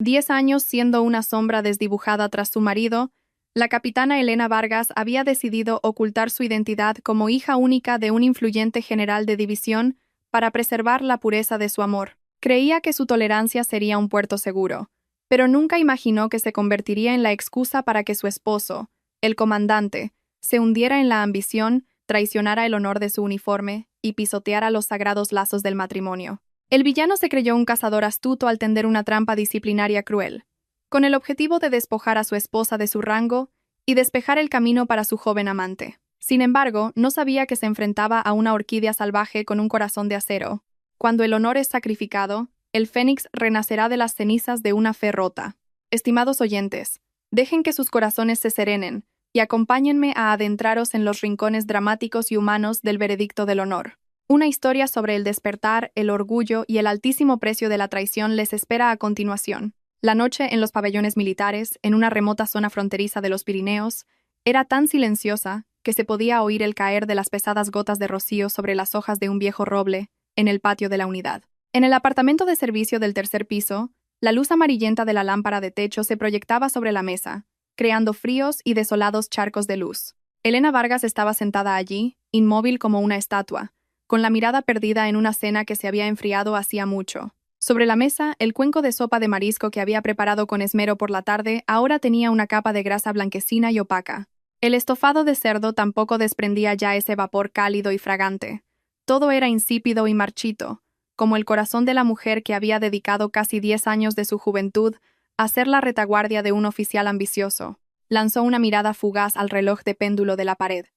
10 años siendo una sombra desdibujada tras su marido, la capitana Elena Vargas había decidido ocultar su identidad como hija única de un influyente general de división para preservar la pureza de su amor. Creía que su tolerancia sería un puerto seguro, pero nunca imaginó que se convertiría en la excusa para que su esposo, el comandante, se hundiera en la ambición, traicionara el honor de su uniforme y pisoteara los sagrados lazos del matrimonio. El villano se creyó un cazador astuto al tender una trampa disciplinaria cruel, con el objetivo de despojar a su esposa de su rango y despejar el camino para su joven amante. Sin embargo, no sabía que se enfrentaba a una orquídea salvaje con un corazón de acero. Cuando el honor es sacrificado, el fénix renacerá de las cenizas de una fe rota. Estimados oyentes, dejen que sus corazones se serenen y acompáñenme a adentraros en los rincones dramáticos y humanos del veredicto del honor. Una historia sobre el despertar, el orgullo y el altísimo precio de la traición les espera a continuación. La noche en los pabellones militares, en una remota zona fronteriza de los Pirineos, era tan silenciosa que se podía oír el caer de las pesadas gotas de rocío sobre las hojas de un viejo roble en el patio de la unidad. En el apartamento de servicio del tercer piso, la luz amarillenta de la lámpara de techo se proyectaba sobre la mesa, creando fríos y desolados charcos de luz. Elena Vargas estaba sentada allí, inmóvil como una estatua, con la mirada perdida en una cena que se había enfriado hacía mucho. Sobre la mesa, el cuenco de sopa de marisco que había preparado con esmero por la tarde ahora tenía una capa de grasa blanquecina y opaca. El estofado de cerdo tampoco desprendía ya ese vapor cálido y fragante. Todo era insípido y marchito, como el corazón de la mujer que había dedicado casi 10 años de su juventud a ser la retaguardia de un oficial ambicioso. Lanzó una mirada fugaz al reloj de péndulo de la pared.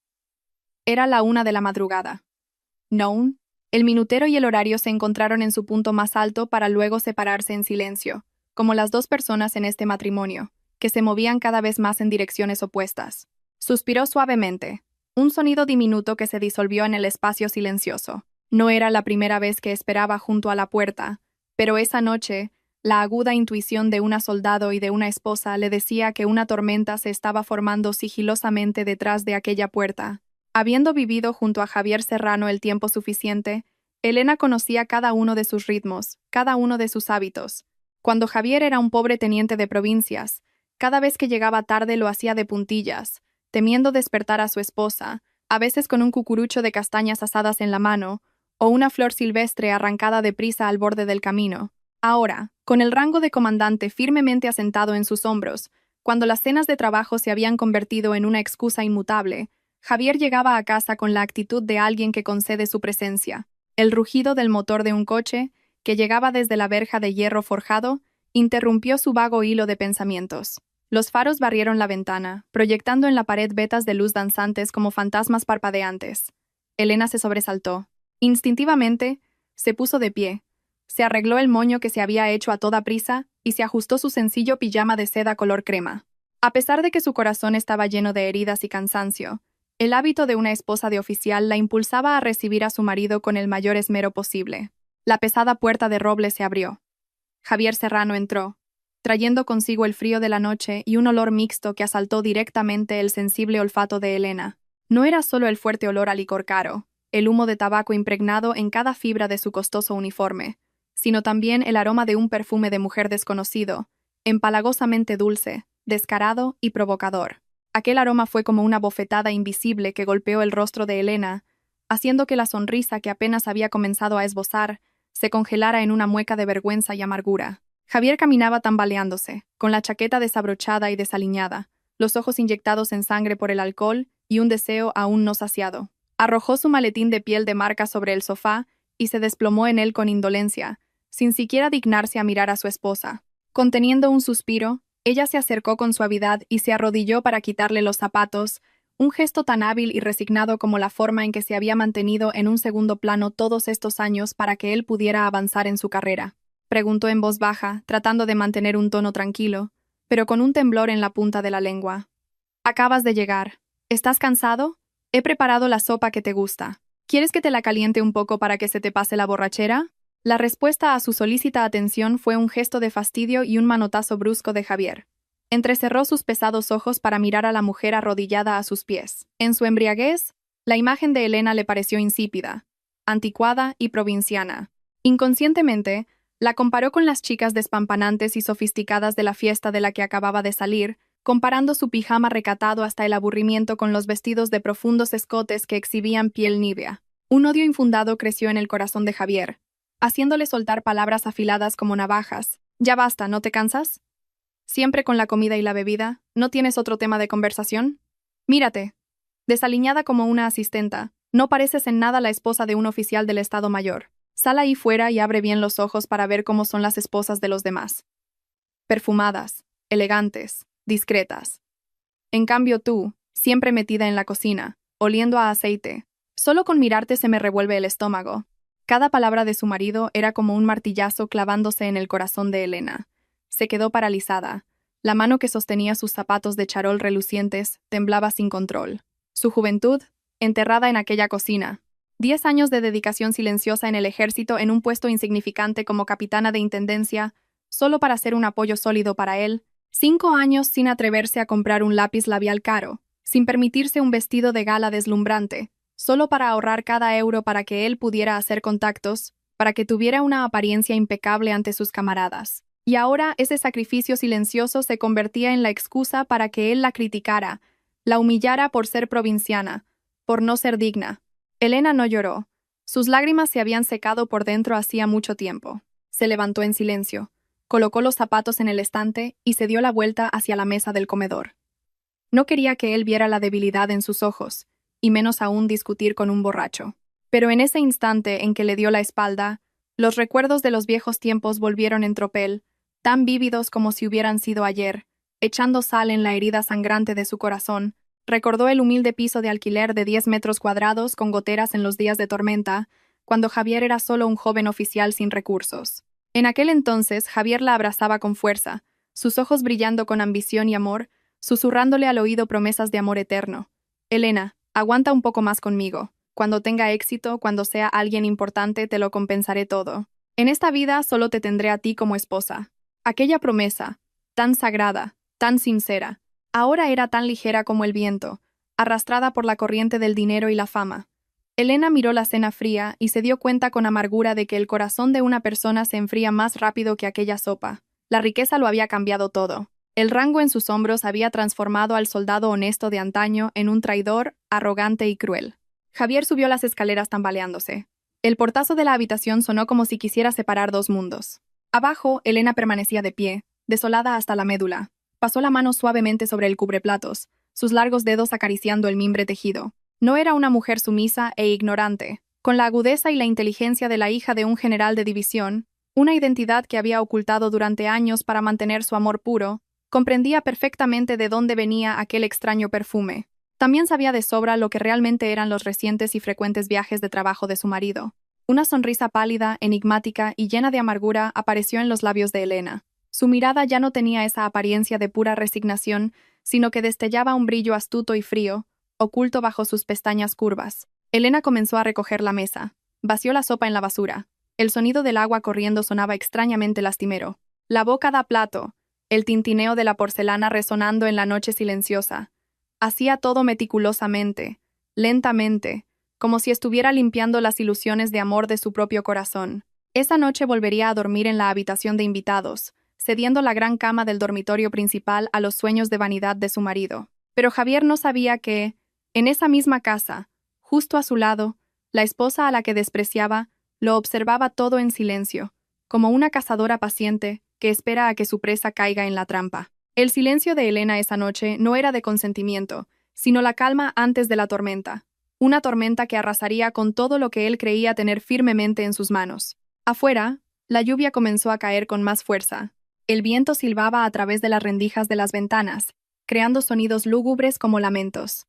Era la 1 de la madrugada. Noun, el minutero y el horario se encontraron en su punto más alto para luego separarse en silencio, como las dos personas en este matrimonio, que se movían cada vez más en direcciones opuestas. Suspiró suavemente, un sonido diminuto que se disolvió en el espacio silencioso. No era la primera vez que esperaba junto a la puerta, pero esa noche, la aguda intuición de una soldado y de una esposa le decía que una tormenta se estaba formando sigilosamente detrás de aquella puerta. Habiendo vivido junto a Javier Serrano el tiempo suficiente, Elena conocía cada uno de sus ritmos, cada uno de sus hábitos. Cuando Javier era un pobre teniente de provincias, cada vez que llegaba tarde lo hacía de puntillas, temiendo despertar a su esposa, a veces con un cucurucho de castañas asadas en la mano, o una flor silvestre arrancada deprisa al borde del camino. Ahora, con el rango de comandante firmemente asentado en sus hombros, cuando las cenas de trabajo se habían convertido en una excusa inmutable, Javier llegaba a casa con la actitud de alguien que concede su presencia. El rugido del motor de un coche, que llegaba desde la verja de hierro forjado, interrumpió su vago hilo de pensamientos. Los faros barrieron la ventana, proyectando en la pared vetas de luz danzantes como fantasmas parpadeantes. Elena se sobresaltó. Instintivamente, se puso de pie, se arregló el moño que se había hecho a toda prisa y se ajustó su sencillo pijama de seda color crema. A pesar de que su corazón estaba lleno de heridas y cansancio, el hábito de una esposa de oficial la impulsaba a recibir a su marido con el mayor esmero posible. La pesada puerta de roble se abrió. Javier Serrano entró, trayendo consigo el frío de la noche y un olor mixto que asaltó directamente el sensible olfato de Elena. No era solo el fuerte olor a licor caro, el humo de tabaco impregnado en cada fibra de su costoso uniforme, sino también el aroma de un perfume de mujer desconocido, empalagosamente dulce, descarado y provocador. Aquel aroma fue como una bofetada invisible que golpeó el rostro de Elena, haciendo que la sonrisa que apenas había comenzado a esbozar se congelara en una mueca de vergüenza y amargura. Javier caminaba tambaleándose, con la chaqueta desabrochada y desaliñada, los ojos inyectados en sangre por el alcohol y un deseo aún no saciado. Arrojó su maletín de piel de marca sobre el sofá y se desplomó en él con indolencia, sin siquiera dignarse a mirar a su esposa. Conteniendo un suspiro, ella se acercó con suavidad y se arrodilló para quitarle los zapatos, un gesto tan hábil y resignado como la forma en que se había mantenido en un segundo plano todos estos años para que él pudiera avanzar en su carrera. Preguntó en voz baja, tratando de mantener un tono tranquilo, pero con un temblor en la punta de la lengua. «Acabas de llegar. ¿Estás cansado? He preparado la sopa que te gusta. ¿Quieres que te la caliente un poco para que se te pase la borrachera?» La respuesta a su solícita atención fue un gesto de fastidio y un manotazo brusco de Javier. Entrecerró sus pesados ojos para mirar a la mujer arrodillada a sus pies. En su embriaguez, la imagen de Elena le pareció insípida, anticuada y provinciana. Inconscientemente, La comparó con las chicas despampanantes y sofisticadas de la fiesta de la que acababa de salir, comparando su pijama recatado hasta el aburrimiento con los vestidos de profundos escotes que exhibían piel nívea. Un odio infundado creció en el corazón de Javier, haciéndole soltar palabras afiladas como navajas. «Ya basta, ¿no te cansas? Siempre con la comida y la bebida, ¿no tienes otro tema de conversación? Mírate. Desaliñada como una asistenta, no pareces en nada la esposa de un oficial del Estado Mayor. Sal ahí fuera y abre bien los ojos para ver cómo son las esposas de los demás. Perfumadas, elegantes, discretas. En cambio tú, siempre metida en la cocina, oliendo a aceite. Solo con mirarte se me revuelve el estómago». Cada palabra de su marido era como un martillazo clavándose en el corazón de Elena. Se quedó paralizada. La mano que sostenía sus zapatos de charol relucientes temblaba sin control. Su juventud, enterrada en aquella cocina. 10 años de dedicación silenciosa en el ejército en un puesto insignificante como capitana de intendencia, solo para ser un apoyo sólido para él. 5 años sin atreverse a comprar un lápiz labial caro, sin permitirse un vestido de gala deslumbrante, solo para ahorrar cada euro para que él pudiera hacer contactos, para que tuviera una apariencia impecable ante sus camaradas. Y ahora ese sacrificio silencioso se convertía en la excusa para que él la criticara, la humillara por ser provinciana, por no ser digna. Elena no lloró. Sus lágrimas se habían secado por dentro hacía mucho tiempo. Se levantó en silencio, colocó los zapatos en el estante y se dio la vuelta hacia la mesa del comedor. No quería que él viera la debilidad en sus ojos, y menos aún discutir con un borracho. Pero en ese instante en que le dio la espalda, los recuerdos de los viejos tiempos volvieron en tropel, tan vívidos como si hubieran sido ayer. Echando sal en la herida sangrante de su corazón, recordó el humilde piso de alquiler de 10 metros cuadrados con goteras en los días de tormenta, cuando Javier era solo un joven oficial sin recursos. En aquel entonces, Javier la abrazaba con fuerza, sus ojos brillando con ambición y amor, susurrándole al oído promesas de amor eterno. «Elena, aguanta un poco más conmigo. Cuando tenga éxito, cuando sea alguien importante, te lo compensaré todo. En esta vida solo te tendré a ti como esposa». Aquella promesa, tan sagrada, tan sincera, ahora era tan ligera como el viento, arrastrada por la corriente del dinero y la fama. Elena miró la cena fría y se dio cuenta con amargura de que el corazón de una persona se enfría más rápido que aquella sopa. La riqueza lo había cambiado todo. El rango en sus hombros había transformado al soldado honesto de antaño en un traidor, arrogante y cruel. Javier subió las escaleras tambaleándose. El portazo de la habitación sonó como si quisiera separar dos mundos. Abajo, Elena permanecía de pie, desolada hasta la médula. Pasó la mano suavemente sobre el cubreplatos, sus largos dedos acariciando el mimbre tejido. No era una mujer sumisa e ignorante. Con la agudeza y la inteligencia de la hija de un general de división, una identidad que había ocultado durante años para mantener su amor puro, comprendía perfectamente de dónde venía aquel extraño perfume. También sabía de sobra lo que realmente eran los recientes y frecuentes viajes de trabajo de su marido. Una sonrisa pálida, enigmática y llena de amargura apareció en los labios de Elena. Su mirada ya no tenía esa apariencia de pura resignación, sino que destellaba un brillo astuto y frío, oculto bajo sus pestañas curvas. Elena comenzó a recoger la mesa. Vació la sopa en la basura. El sonido del agua corriendo sonaba extrañamente lastimero. Lavó cada plato, el tintineo de la porcelana resonando en la noche silenciosa. Hacía todo meticulosamente, lentamente, como si estuviera limpiando las ilusiones de amor de su propio corazón. Esa noche volvería a dormir en la habitación de invitados, cediendo la gran cama del dormitorio principal a los sueños de vanidad de su marido. Pero Javier no sabía que, en esa misma casa, justo a su lado, la esposa a la que despreciaba, lo observaba todo en silencio, como una cazadora paciente que espera a que su presa caiga en la trampa. El silencio de Elena esa noche no era de consentimiento, sino la calma antes de la tormenta. Una tormenta que arrasaría con todo lo que él creía tener firmemente en sus manos. Afuera, la lluvia comenzó a caer con más fuerza. El viento silbaba a través de las rendijas de las ventanas, creando sonidos lúgubres como lamentos.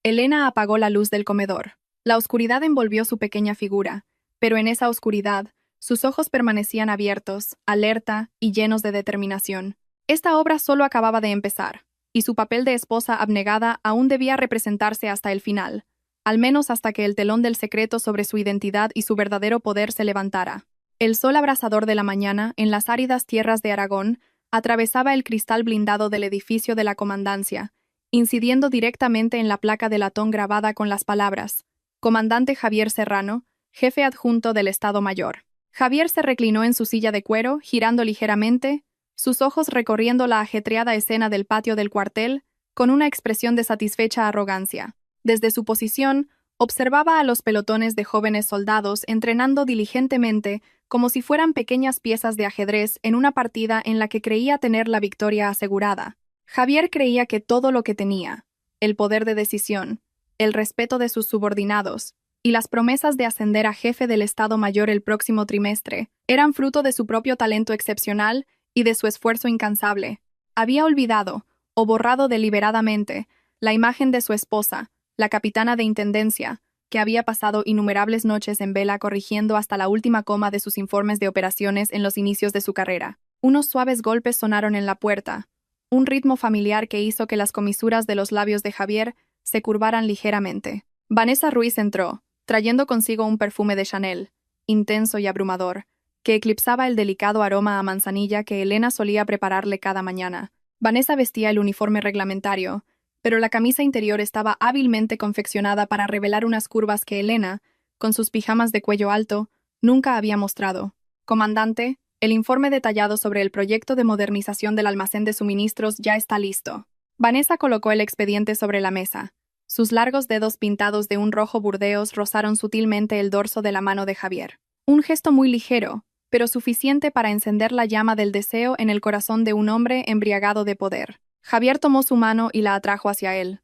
Elena apagó la luz del comedor. La oscuridad envolvió su pequeña figura, pero en esa oscuridad, sus ojos permanecían abiertos, alerta y llenos de determinación. Esta obra solo acababa de empezar, y su papel de esposa abnegada aún debía representarse hasta el final, al menos hasta que el telón del secreto sobre su identidad y su verdadero poder se levantara. El sol abrasador de la mañana, en las áridas tierras de Aragón, atravesaba el cristal blindado del edificio de la comandancia, incidiendo directamente en la placa de latón grabada con las palabras: Comandante Javier Serrano, jefe adjunto del Estado Mayor. Javier se reclinó en su silla de cuero, girando ligeramente, sus ojos recorriendo la ajetreada escena del patio del cuartel, con una expresión de satisfecha arrogancia. Desde su posición, observaba a los pelotones de jóvenes soldados entrenando diligentemente como si fueran pequeñas piezas de ajedrez en una partida en la que creía tener la victoria asegurada. Javier creía que todo lo que tenía, el poder de decisión, el respeto de sus subordinados y las promesas de ascender a jefe del Estado Mayor el próximo trimestre, eran fruto de su propio talento excepcional y de su esfuerzo incansable. Había olvidado, o borrado deliberadamente, la imagen de su esposa, la capitana de intendencia, que había pasado innumerables noches en vela corrigiendo hasta la última coma de sus informes de operaciones en los inicios de su carrera. Unos suaves golpes sonaron en la puerta, un ritmo familiar que hizo que las comisuras de los labios de Javier se curvaran ligeramente. Vanessa Ruiz entró, trayendo consigo un perfume de Chanel, intenso y abrumador, que eclipsaba el delicado aroma a manzanilla que Elena solía prepararle cada mañana. Vanessa vestía el uniforme reglamentario, pero la camisa interior estaba hábilmente confeccionada para revelar unas curvas que Elena, con sus pijamas de cuello alto, nunca había mostrado. Comandante, el informe detallado sobre el proyecto de modernización del almacén de suministros ya está listo. Vanessa colocó el expediente sobre la mesa. Sus largos dedos pintados de un rojo burdeos rozaron sutilmente el dorso de la mano de Javier. Un gesto muy ligero, pero suficiente para encender la llama del deseo en el corazón de un hombre embriagado de poder. Javier tomó su mano y la atrajo hacia él.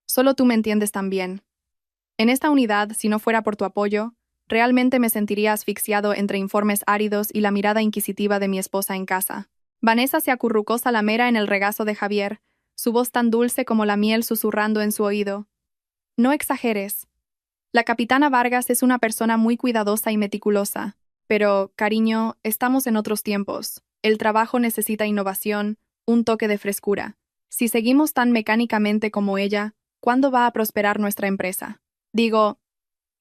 Solo tú me entiendes tan bien. En esta unidad, si no fuera por tu apoyo, realmente me sentiría asfixiado entre informes áridos y la mirada inquisitiva de mi esposa en casa. Vanessa se acurrucó salamera en el regazo de Javier, su voz tan dulce como la miel susurrando en su oído. No exageres. La capitana Vargas es una persona muy cuidadosa y meticulosa, pero, cariño, estamos en otros tiempos. El trabajo necesita innovación, un toque de frescura. Si seguimos tan mecánicamente como ella, ¿cuándo va a prosperar nuestra empresa? Digo,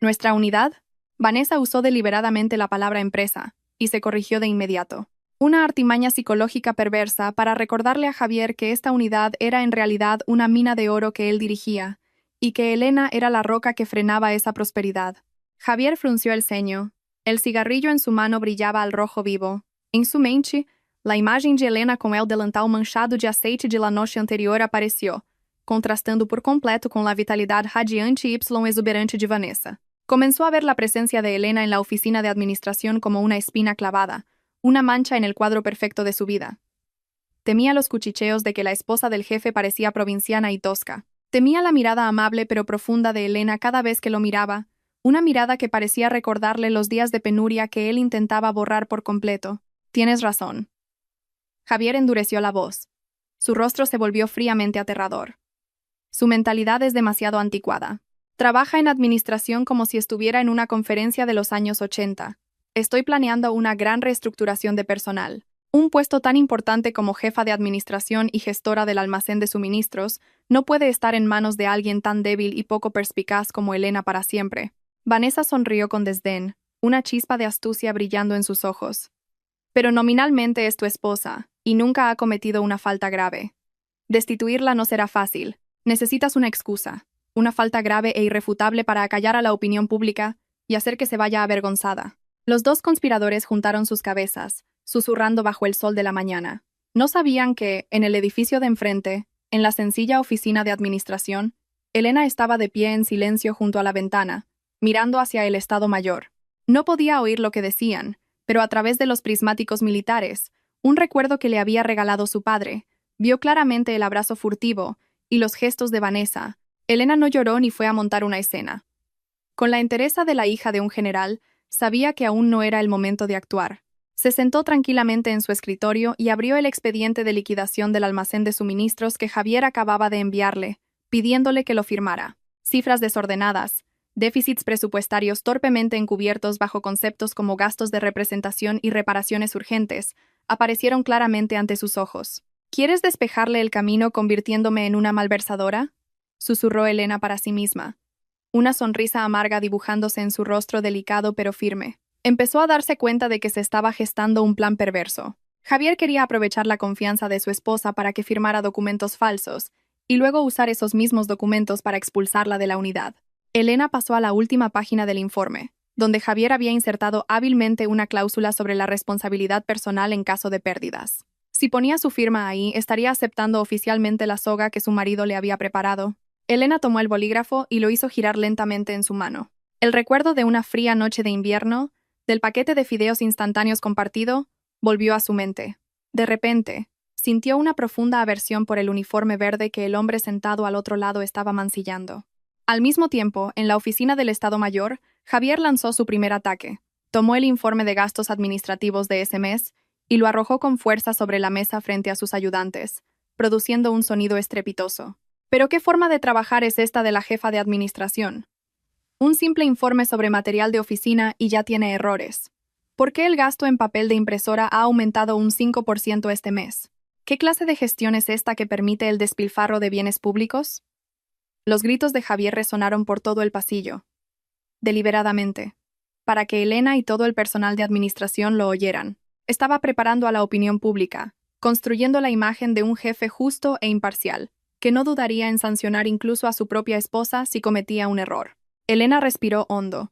¿nuestra unidad? Vanessa usó deliberadamente la palabra empresa, y se corrigió de inmediato. Una artimaña psicológica perversa para recordarle a Javier que esta unidad era en realidad una mina de oro que él dirigía, y que Elena era la roca que frenaba esa prosperidad. Javier frunció el ceño. El cigarrillo en su mano brillaba al rojo vivo. En su mente, la imagen de Elena con el delantal manchado de aceite de la noche anterior apareció, contrastando por completo con la vitalidad radiante y exuberante de Vanessa. Comenzó a ver la presencia de Elena en la oficina de administración como una espina clavada, una mancha en el cuadro perfecto de su vida. Temía los cuchicheos de que la esposa del jefe parecía provinciana y tosca. Temía la mirada amable pero profunda de Elena cada vez que lo miraba, una mirada que parecía recordarle los días de penuria que él intentaba borrar por completo. Tienes razón. Javier endureció la voz. Su rostro se volvió fríamente aterrador. Su mentalidad es demasiado anticuada. Trabaja en administración como si estuviera en una conferencia de los años 80. Estoy planeando una gran reestructuración de personal. Un puesto tan importante como jefa de administración y gestora del almacén de suministros no puede estar en manos de alguien tan débil y poco perspicaz como Elena para siempre. Vanessa sonrió con desdén, una chispa de astucia brillando en sus ojos. Pero nominalmente es tu esposa, y nunca ha cometido una falta grave. Destituirla no será fácil. Necesitas una excusa, una falta grave e irrefutable para acallar a la opinión pública y hacer que se vaya avergonzada. Los dos conspiradores juntaron sus cabezas, susurrando bajo el sol de la mañana. No sabían que, en el edificio de enfrente, en la sencilla oficina de administración, Elena estaba de pie en silencio junto a la ventana, mirando hacia el Estado Mayor. No podía oír lo que decían, pero a través de los prismáticos militares, un recuerdo que le había regalado su padre, vio claramente el abrazo furtivo y los gestos de Vanessa. Elena no lloró ni fue a montar una escena. Con la entereza de la hija de un general, sabía que aún no era el momento de actuar. Se sentó tranquilamente en su escritorio y abrió el expediente de liquidación del almacén de suministros que Javier acababa de enviarle, pidiéndole que lo firmara. Cifras desordenadas, déficits presupuestarios torpemente encubiertos bajo conceptos como gastos de representación y reparaciones urgentes, aparecieron claramente ante sus ojos. ¿Quieres despejarle el camino convirtiéndome en una malversadora?, susurró Elena para sí misma, una sonrisa amarga dibujándose en su rostro delicado pero firme. Empezó a darse cuenta de que se estaba gestando un plan perverso. Javier quería aprovechar la confianza de su esposa para que firmara documentos falsos y luego usar esos mismos documentos para expulsarla de la unidad. Elena pasó a la última página del informe. donde Javier había insertado hábilmente una cláusula sobre la responsabilidad personal en caso de pérdidas. Si ponía su firma ahí, estaría aceptando oficialmente la soga que su marido le había preparado. Elena tomó el bolígrafo y lo hizo girar lentamente en su mano. El recuerdo de una fría noche de invierno, del paquete de fideos instantáneos compartido, volvió a su mente. De repente, sintió una profunda aversión por el uniforme verde que el hombre sentado al otro lado estaba mancillando. Al mismo tiempo, en la oficina del Estado Mayor, Javier lanzó su primer ataque. Tomó el informe de gastos administrativos de ese mes y lo arrojó con fuerza sobre la mesa frente a sus ayudantes, produciendo un sonido estrepitoso. ¿Pero qué forma de trabajar es esta de la jefa de administración? Un simple informe sobre material de oficina y ya tiene errores. ¿Por qué el gasto en papel de impresora ha aumentado un 5% este mes? ¿Qué clase de gestión es esta que permite el despilfarro de bienes públicos? Los gritos de Javier resonaron por todo el pasillo, deliberadamente, para que Elena y todo el personal de administración lo oyeran. Estaba preparando a la opinión pública, construyendo la imagen de un jefe justo e imparcial, que no dudaría en sancionar incluso a su propia esposa si cometía un error. Elena respiró hondo.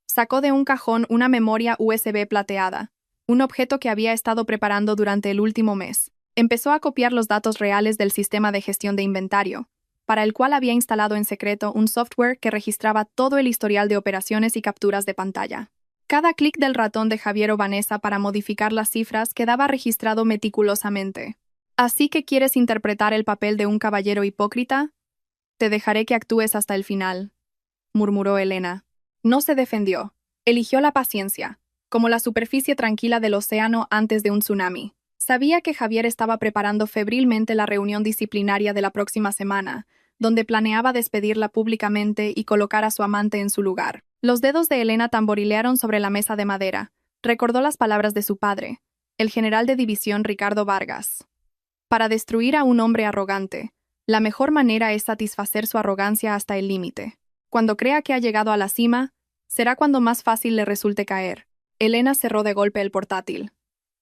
Sacó de un cajón una memoria USB plateada, un objeto que había estado preparando durante el último mes. Empezó a copiar los datos reales del sistema de gestión de inventario, para el cual había instalado en secreto un software que registraba todo el historial de operaciones y capturas de pantalla. Cada clic del ratón de Javier o Vanessa para modificar las cifras quedaba registrado meticulosamente. ¿Así que quieres interpretar el papel de un caballero hipócrita? Te dejaré que actúes hasta el final, murmuró Elena. No se defendió. Eligió la paciencia, como la superficie tranquila del océano antes de un tsunami. Sabía que Javier estaba preparando febrilmente la reunión disciplinaria de la próxima semana, donde planeaba despedirla públicamente y colocar a su amante en su lugar. Los dedos de Elena tamborilearon sobre la mesa de madera. Recordó las palabras de su padre, el general de división Ricardo Vargas. Para destruir a un hombre arrogante, la mejor manera es satisfacer su arrogancia hasta el límite. Cuando crea que ha llegado a la cima, será cuando más fácil le resulte caer. Elena cerró de golpe el portátil.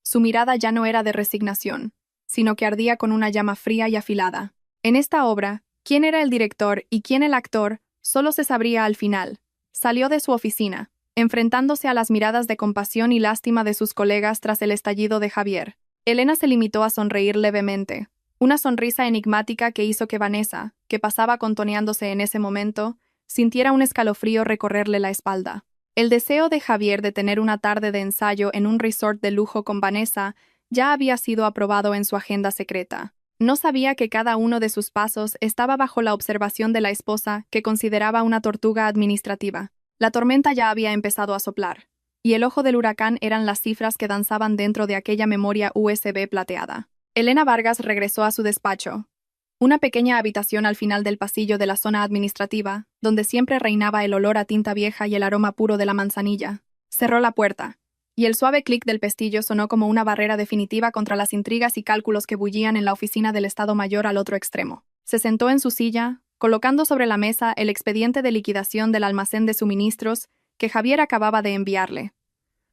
Su mirada ya no era de resignación, sino que ardía con una llama fría y afilada. En esta obra, quién era el director y quién el actor, solo se sabría al final. Salió de su oficina, enfrentándose a las miradas de compasión y lástima de sus colegas tras el estallido de Javier. Elena se limitó a sonreír levemente, una sonrisa enigmática que hizo que Vanessa, que pasaba contoneándose en ese momento, sintiera un escalofrío recorrerle la espalda. El deseo de Javier de tener una tarde de ensayo en un resort de lujo con Vanessa ya había sido aprobado en su agenda secreta. No sabía que cada uno de sus pasos estaba bajo la observación de la esposa que consideraba una tortuga administrativa. La tormenta ya había empezado a soplar, y el ojo del huracán eran las cifras que danzaban dentro de aquella memoria USB plateada. Elena Vargas regresó a su despacho, una pequeña habitación al final del pasillo de la zona administrativa, donde siempre reinaba el olor a tinta vieja y el aroma puro de la manzanilla. Cerró la puerta, y el suave clic del pestillo sonó como una barrera definitiva contra las intrigas y cálculos que bullían en la oficina del Estado Mayor al otro extremo. Se sentó en su silla, colocando sobre la mesa el expediente de liquidación del almacén de suministros que Javier acababa de enviarle.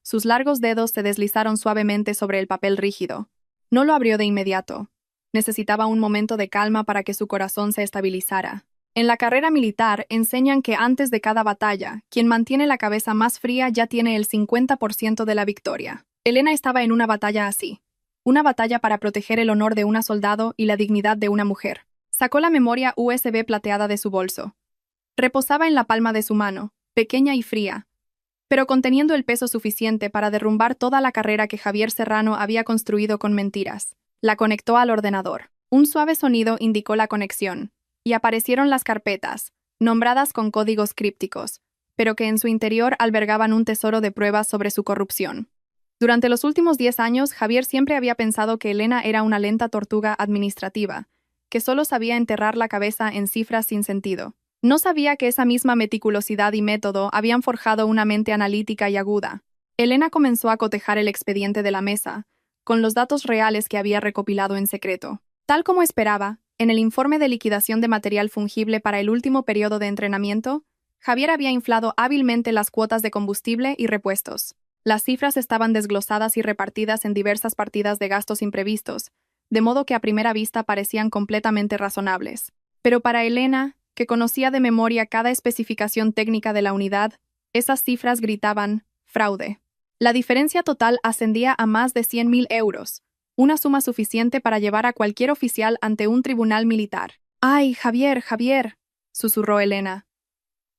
Sus largos dedos se deslizaron suavemente sobre el papel rígido. No lo abrió de inmediato. Necesitaba un momento de calma para que su corazón se estabilizara. En la carrera militar enseñan que antes de cada batalla, quien mantiene la cabeza más fría ya tiene el 50% de la victoria. Elena estaba en una batalla así. Una batalla para proteger el honor de una soldado y la dignidad de una mujer. Sacó la memoria USB plateada de su bolso. Reposaba en la palma de su mano, pequeña y fría, pero conteniendo el peso suficiente para derrumbar toda la carrera que Javier Serrano había construido con mentiras. La conectó al ordenador. Un suave sonido indicó la conexión, y aparecieron las carpetas, nombradas con códigos crípticos, pero que en su interior albergaban un tesoro de pruebas sobre su corrupción. Durante los últimos 10 años, Javier siempre había pensado que Elena era una lenta tortuga administrativa, que solo sabía enterrar la cabeza en cifras sin sentido. No sabía que esa misma meticulosidad y método habían forjado una mente analítica y aguda. Elena comenzó a cotejar el expediente de la mesa, con los datos reales que había recopilado en secreto. Tal como esperaba, en el informe de liquidación de material fungible para el último periodo de entrenamiento, Javier había inflado hábilmente las cuotas de combustible y repuestos. Las cifras estaban desglosadas y repartidas en diversas partidas de gastos imprevistos, de modo que a primera vista parecían completamente razonables. Pero para Elena, que conocía de memoria cada especificación técnica de la unidad, Esas cifras gritaban fraude. La diferencia total ascendía a más de 100.000 euros, una suma suficiente para llevar a cualquier oficial ante un tribunal militar. ¡Ay, Javier, Javier!, susurró Elena.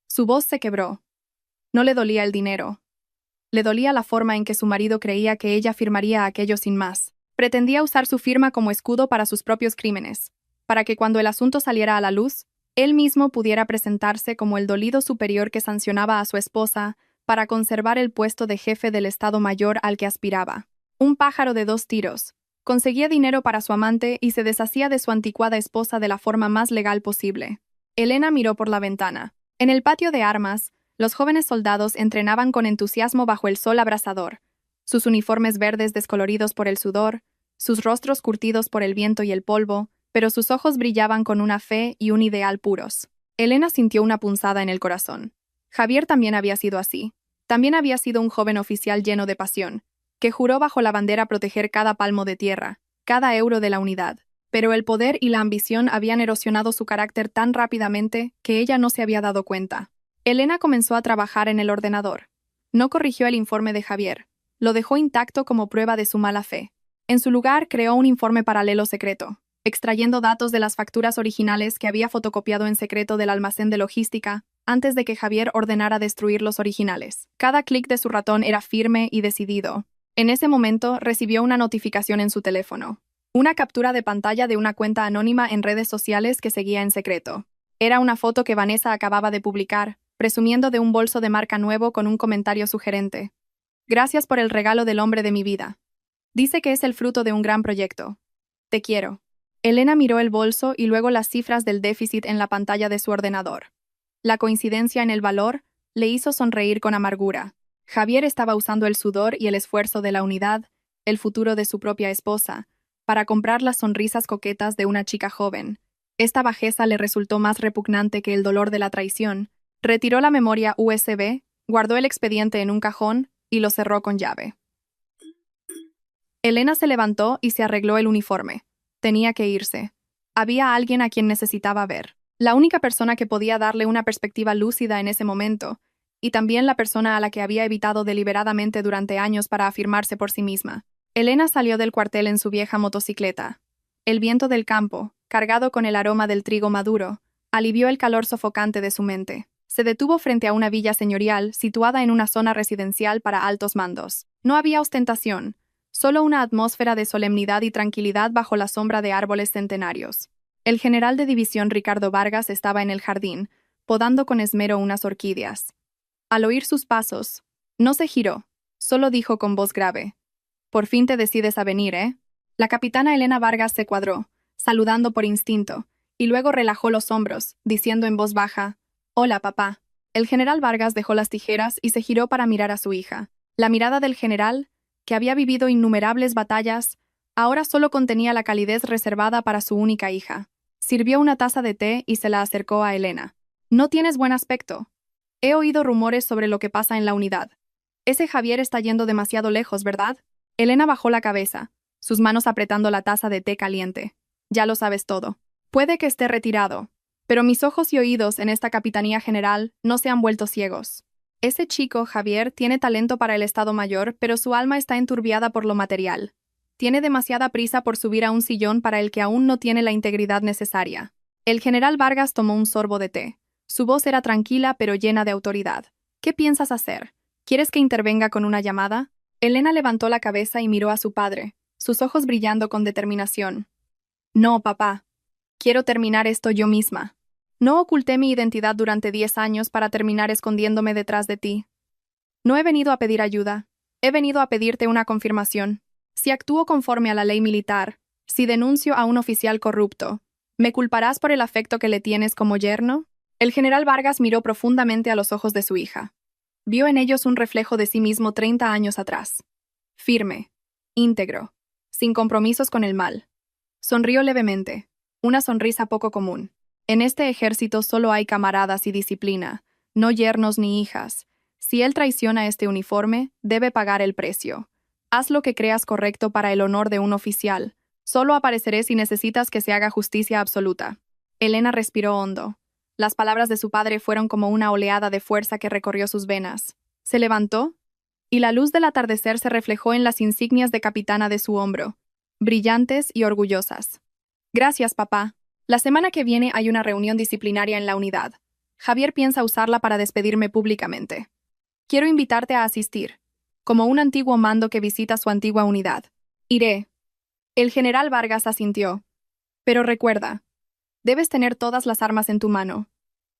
Su voz se quebró. No le dolía el dinero. Le dolía la forma en que su marido creía que ella firmaría aquello sin más. Pretendía usar su firma como escudo para sus propios crímenes, para que cuando el asunto saliera a la luz, él mismo pudiera presentarse como el dolido superior que sancionaba a su esposa para conservar el puesto de jefe del Estado Mayor al que aspiraba. Un pájaro de 2 tiros. Conseguía dinero para su amante y se deshacía de su anticuada esposa de la forma más legal posible. Elena miró por la ventana. En el patio de armas, los jóvenes soldados entrenaban con entusiasmo bajo el sol abrasador, sus uniformes verdes descoloridos por el sudor, sus rostros curtidos por el viento y el polvo, pero sus ojos brillaban con una fe y un ideal puros. Elena sintió una punzada en el corazón. Javier también había sido así. También había sido un joven oficial lleno de pasión, que juró bajo la bandera proteger cada palmo de tierra, cada euro de la unidad. Pero el poder y la ambición habían erosionado su carácter tan rápidamente que ella no se había dado cuenta. Elena comenzó a trabajar en el ordenador. No corrigió el informe de Javier. Lo dejó intacto como prueba de su mala fe. En su lugar, creó un informe paralelo secreto, extrayendo datos de las facturas originales que había fotocopiado en secreto del almacén de logística antes de que Javier ordenara destruir los originales. Cada clic de su ratón era firme y decidido. En ese momento, recibió una notificación en su teléfono. Una captura de pantalla de una cuenta anónima en redes sociales que seguía en secreto. Era una foto que Vanessa acababa de publicar, presumiendo de un bolso de marca nuevo con un comentario sugerente. Gracias por el regalo del hombre de mi vida. Dice que es el fruto de un gran proyecto. Te quiero. Elena miró el bolso y luego las cifras del déficit en la pantalla de su ordenador. La coincidencia en el valor le hizo sonreír con amargura. Javier estaba usando el sudor y el esfuerzo de la unidad, el futuro de su propia esposa, para comprar las sonrisas coquetas de una chica joven. Esta bajeza le resultó más repugnante que el dolor de la traición. Retiró la memoria USB, guardó el expediente en un cajón y lo cerró con llave. Elena se levantó y se arregló el uniforme. Tenía que irse. Había alguien a quien necesitaba ver. La única persona que podía darle una perspectiva lúcida en ese momento, y también la persona a la que había evitado deliberadamente durante años para afirmarse por sí misma. Elena salió del cuartel en su vieja motocicleta. El viento del campo, cargado con el aroma del trigo maduro, alivió el calor sofocante de su mente. Se detuvo frente a una villa señorial situada en una zona residencial para altos mandos. No había ostentación, solo una atmósfera de solemnidad y tranquilidad bajo la sombra de árboles centenarios. El general de división Ricardo Vargas estaba en el jardín, podando con esmero unas orquídeas. Al oír sus pasos, no se giró, solo dijo con voz grave: «Por fin te decides a venir, ¿eh?». La capitana Elena Vargas se cuadró, saludando por instinto, y luego relajó los hombros, diciendo en voz baja: «Hola, papá». El general Vargas dejó las tijeras y se giró para mirar a su hija. La mirada del general, que había vivido innumerables batallas, ahora solo contenía la calidez reservada para su única hija. Sirvió una taza de té y se la acercó a Elena. «No tienes buen aspecto. He oído rumores sobre lo que pasa en la unidad. Ese Javier está yendo demasiado lejos, ¿verdad?». Elena bajó la cabeza, sus manos apretando la taza de té caliente. «Ya lo sabes todo. Puede que esté retirado, pero mis ojos y oídos en esta capitanía general no se han vuelto ciegos. Ese chico, Javier, tiene talento para el Estado Mayor, pero su alma está enturbiada por lo material. Tiene demasiada prisa por subir a un sillón para el que aún no tiene la integridad necesaria». El general Vargas tomó un sorbo de té. Su voz era tranquila pero llena de autoridad. «¿Qué piensas hacer? ¿Quieres que intervenga con una llamada?». Elena levantó la cabeza y miró a su padre, sus ojos brillando con determinación. «No, papá. Quiero terminar esto yo misma. No oculté mi identidad durante 10 años para terminar escondiéndome detrás de ti. No he venido a pedir ayuda. He venido a pedirte una confirmación. Si actúo conforme a la ley militar, si denuncio a un oficial corrupto, ¿me culparás por el afecto que le tienes como yerno?». El general Vargas miró profundamente a los ojos de su hija. Vio en ellos un reflejo de sí mismo 30 años atrás. Firme, íntegro, sin compromisos con el mal. Sonrió levemente, una sonrisa poco común. «En este ejército solo hay camaradas y disciplina, no yernos ni hijas. Si él traiciona este uniforme, debe pagar el precio. Haz lo que creas correcto para el honor de un oficial. Solo apareceré si necesitas que se haga justicia absoluta». Elena respiró hondo. Las palabras de su padre fueron como una oleada de fuerza que recorrió sus venas. Se levantó, y la luz del atardecer se reflejó en las insignias de capitana de su hombro, brillantes y orgullosas. Gracias, papá. La semana que viene hay una reunión disciplinaria en la unidad. Javier piensa usarla para despedirme públicamente. Quiero invitarte a asistir, como un antiguo mando que visita su antigua unidad. Iré. El general Vargas asintió. Pero recuerda, debes tener todas las armas en tu mano.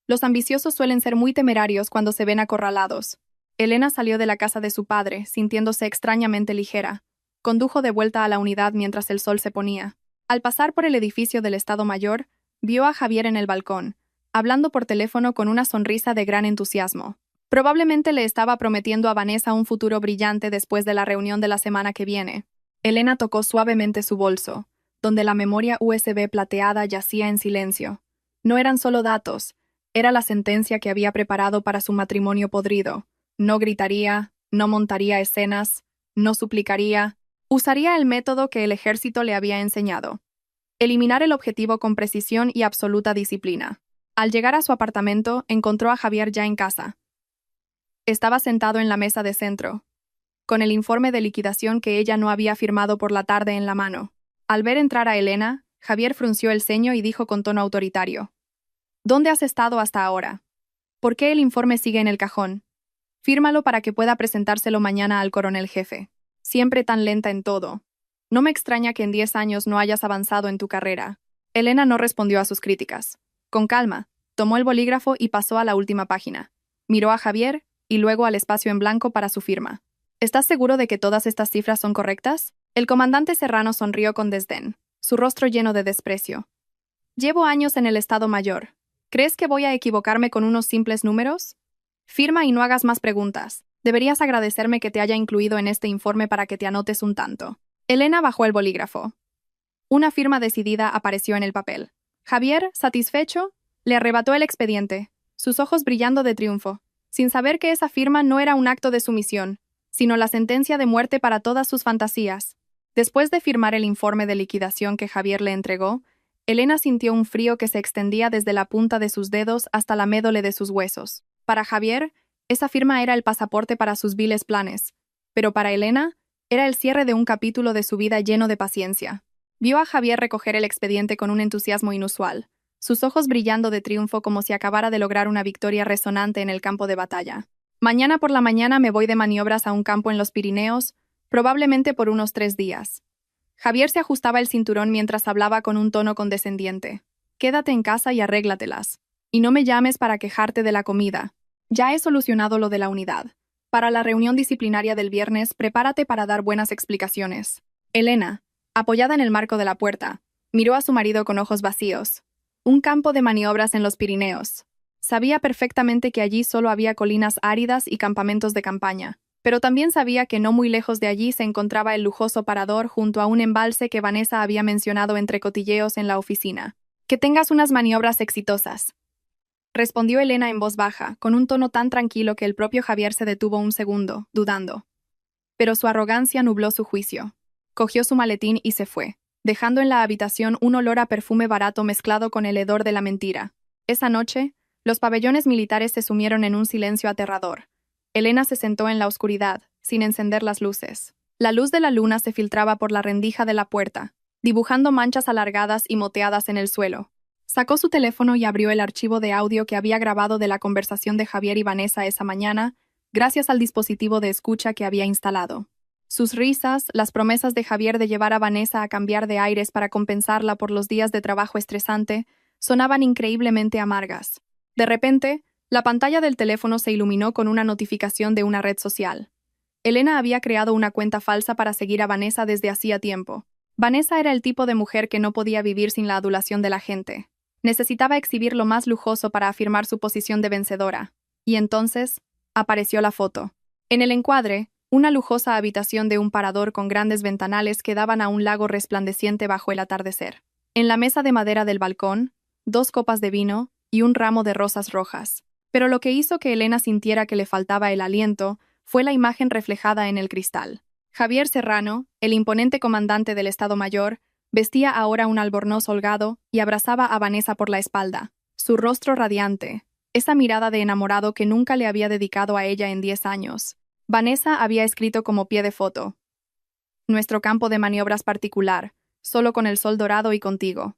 Los ambiciosos suelen ser muy temerarios cuando se ven acorralados. Elena salió de la casa de su padre, sintiéndose extrañamente ligera. Condujo de vuelta a la unidad mientras el sol se ponía. Al pasar por el edificio del Estado Mayor, vio a Javier en el balcón, hablando por teléfono con una sonrisa de gran entusiasmo. Probablemente le estaba prometiendo a Vanessa un futuro brillante después de la reunión de la semana que viene. Elena tocó suavemente su bolso, donde la memoria USB plateada yacía en silencio. No eran solo datos, era la sentencia que había preparado para su matrimonio podrido. No gritaría, no montaría escenas, no suplicaría. Usaría el método que el ejército le había enseñado. Eliminar el objetivo con precisión y absoluta disciplina. Al llegar a su apartamento, encontró a Javier ya en casa. Estaba sentado en la mesa de centro, con el informe de liquidación que ella no había firmado por la tarde en la mano. Al ver entrar a Elena, Javier frunció el ceño y dijo con tono autoritario: ¿Dónde has estado hasta ahora? ¿Por qué el informe sigue en el cajón? Fírmalo para que pueda presentárselo mañana al coronel jefe. Siempre tan lenta en todo. No me extraña que en 10 años no hayas avanzado en tu carrera. Elena no respondió a sus críticas. Con calma, tomó el bolígrafo y pasó a la última página. Miró a Javier y luego al espacio en blanco para su firma. ¿Estás seguro de que todas estas cifras son correctas? El comandante Serrano sonrió con desdén, su rostro lleno de desprecio. Llevo años en el Estado Mayor. ¿Crees que voy a equivocarme con unos simples números? Firma y no hagas más preguntas. Deberías agradecerme que te haya incluido en este informe para que te anotes un tanto. Elena bajó el bolígrafo. Una firma decidida apareció en el papel. Javier, satisfecho, le arrebató el expediente, sus ojos brillando de triunfo, sin saber que esa firma no era un acto de sumisión, sino la sentencia de muerte para todas sus fantasías. Después de firmar el informe de liquidación que Javier le entregó, Elena sintió un frío que se extendía desde la punta de sus dedos hasta la médula de sus huesos. Para Javier, esa firma era el pasaporte para sus viles planes, pero para Elena, era el cierre de un capítulo de su vida lleno de paciencia. Vio a Javier recoger el expediente con un entusiasmo inusual, sus ojos brillando de triunfo como si acabara de lograr una victoria resonante en el campo de batalla. Mañana por la mañana me voy de maniobras a un campo en los Pirineos, probablemente por unos 3 días. Javier se ajustaba el cinturón mientras hablaba con un tono condescendiente. Quédate en casa y arréglatelas. Y no me llames para quejarte de la comida. Ya he solucionado lo de la unidad. Para la reunión disciplinaria del viernes, prepárate para dar buenas explicaciones. Elena, apoyada en el marco de la puerta, miró a su marido con ojos vacíos. Un campo de maniobras en los Pirineos. Sabía perfectamente que allí solo había colinas áridas y campamentos de campaña, pero también sabía que no muy lejos de allí se encontraba el lujoso parador junto a un embalse que Vanessa había mencionado entre cotilleos en la oficina. Que tengas unas maniobras exitosas, respondió Elena en voz baja, con un tono tan tranquilo que el propio Javier se detuvo un segundo, dudando. Pero su arrogancia nubló su juicio. Cogió su maletín y se fue, dejando en la habitación un olor a perfume barato mezclado con el hedor de la mentira. Esa noche, los pabellones militares se sumieron en un silencio aterrador. Elena se sentó en la oscuridad, sin encender las luces. La luz de la luna se filtraba por la rendija de la puerta, dibujando manchas alargadas y moteadas en el suelo. Sacó su teléfono y abrió el archivo de audio que había grabado de la conversación de Javier y Vanessa esa mañana, gracias al dispositivo de escucha que había instalado. Sus risas, las promesas de Javier de llevar a Vanessa a cambiar de aires para compensarla por los días de trabajo estresante, sonaban increíblemente amargas. De repente, la pantalla del teléfono se iluminó con una notificación de una red social. Elena había creado una cuenta falsa para seguir a Vanessa desde hacía tiempo. Vanessa era el tipo de mujer que no podía vivir sin la adulación de la gente. Necesitaba exhibir lo más lujoso para afirmar su posición de vencedora. Y entonces, apareció la foto. En el encuadre, una lujosa habitación de un parador con grandes ventanales que daban a un lago resplandeciente bajo el atardecer. En la mesa de madera del balcón, 2 copas de vino y un ramo de rosas rojas. Pero lo que hizo que Elena sintiera que le faltaba el aliento fue la imagen reflejada en el cristal. Javier Serrano, el imponente comandante del Estado Mayor, vestía ahora un albornoz holgado y abrazaba a Vanessa por la espalda. su rostro radiante, esa mirada de enamorado que nunca le había dedicado a ella en 10 años. Vanessa había escrito como pie de foto: nuestro campo de maniobras particular, solo con el sol dorado y contigo.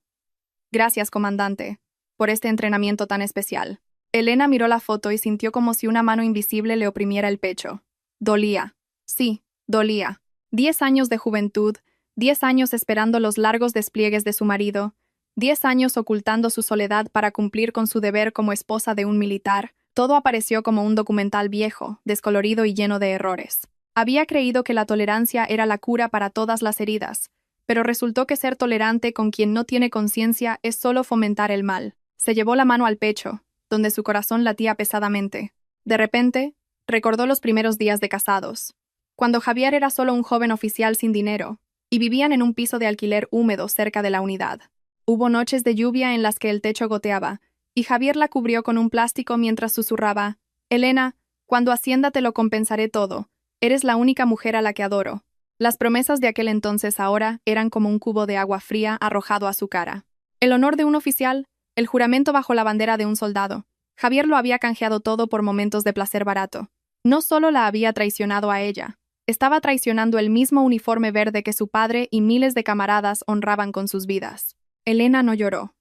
Gracias, comandante, por este entrenamiento tan especial. Elena miró la foto y sintió como si una mano invisible le oprimiera el pecho. Dolía. Sí, dolía. 10 años de juventud, 10 años esperando los largos despliegues de su marido, 10 años ocultando su soledad para cumplir con su deber como esposa de un militar. Todo apareció como un documental viejo, descolorido y lleno de errores. Había creído que la tolerancia era la cura para todas las heridas, pero resultó que ser tolerante con quien no tiene conciencia es solo fomentar el mal. Se llevó la mano al pecho, donde su corazón latía pesadamente. De repente, recordó los primeros días de casados, cuando Javier era solo un joven oficial sin dinero, y vivían en un piso de alquiler húmedo cerca de la unidad. Hubo noches de lluvia en las que el techo goteaba, y Javier la cubrió con un plástico mientras susurraba: Elena, cuando ascienda te lo compensaré todo. Eres la única mujer a la que adoro. Las promesas de aquel entonces ahora eran como un cubo de agua fría arrojado a su cara. El honor de un oficial, el juramento bajo la bandera de un soldado. Javier lo había canjeado todo por momentos de placer barato. No solo la había traicionado a ella, estaba traicionando el mismo uniforme verde que su padre y miles de camaradas honraban con sus vidas. Elena no lloró.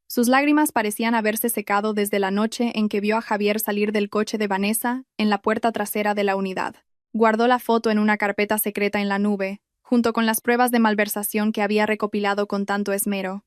Sus lágrimas parecían haberse secado desde la noche en que vio a Javier salir del coche de Vanessa en la puerta trasera de la unidad. Guardó la foto en una carpeta secreta en la nube, junto con las pruebas de malversación que había recopilado con tanto esmero.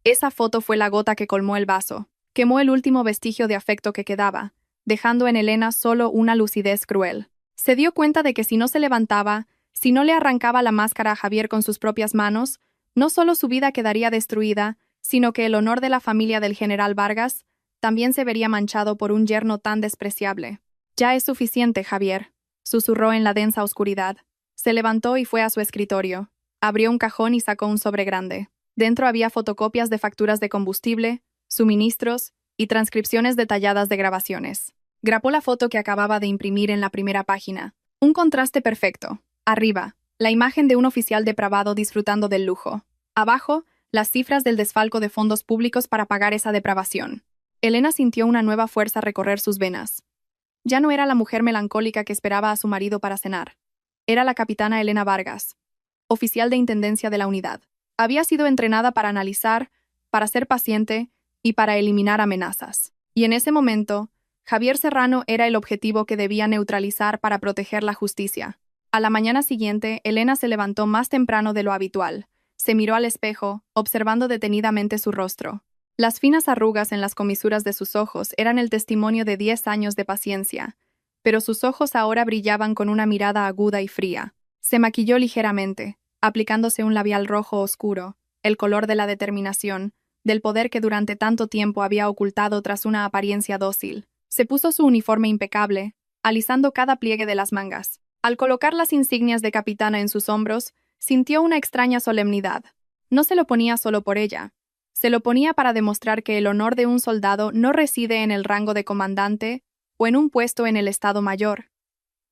Esa foto fue la gota que colmó el vaso, quemó el último vestigio de afecto que quedaba, dejando en Elena solo una lucidez cruel. Se dio cuenta de que si no se levantaba, si no le arrancaba la máscara a Javier con sus propias manos, no solo su vida quedaría destruida, sino que el honor de la familia del general Vargas también se vería manchado por un yerno tan despreciable. Ya es suficiente, Javier, susurró en la densa oscuridad. Se levantó y fue a su escritorio. Abrió un cajón y sacó un sobre grande. Dentro había fotocopias de facturas de combustible, suministros y transcripciones detalladas de grabaciones. Grapó la foto que acababa de imprimir en la primera página. Un contraste perfecto. Arriba, la imagen de un oficial depravado disfrutando del lujo. Abajo, las cifras del desfalco de fondos públicos para pagar esa depravación. Elena sintió una nueva fuerza recorrer sus venas. Ya no era la mujer melancólica que esperaba a su marido para cenar. Era la capitana Elena Vargas, oficial de intendencia de la unidad. Había sido entrenada para analizar, para ser paciente y para eliminar amenazas. Y en ese momento, Javier Serrano era el objetivo que debía neutralizar para proteger la justicia. A la mañana siguiente, Elena se levantó más temprano de lo habitual. Se miró al espejo, observando detenidamente su rostro. Las finas arrugas en las comisuras de sus ojos eran el testimonio de 10 años de paciencia, pero sus ojos ahora brillaban con una mirada aguda y fría. Se maquilló ligeramente, aplicándose un labial rojo oscuro, el color de la determinación, del poder que durante tanto tiempo había ocultado tras una apariencia dócil. Se puso su uniforme impecable, alisando cada pliegue de las mangas. Al colocar las insignias de capitana en sus hombros, sintió una extraña solemnidad. No se lo ponía solo por ella. Se lo ponía para demostrar que el honor de un soldado no reside en el rango de comandante o en un puesto en el Estado Mayor,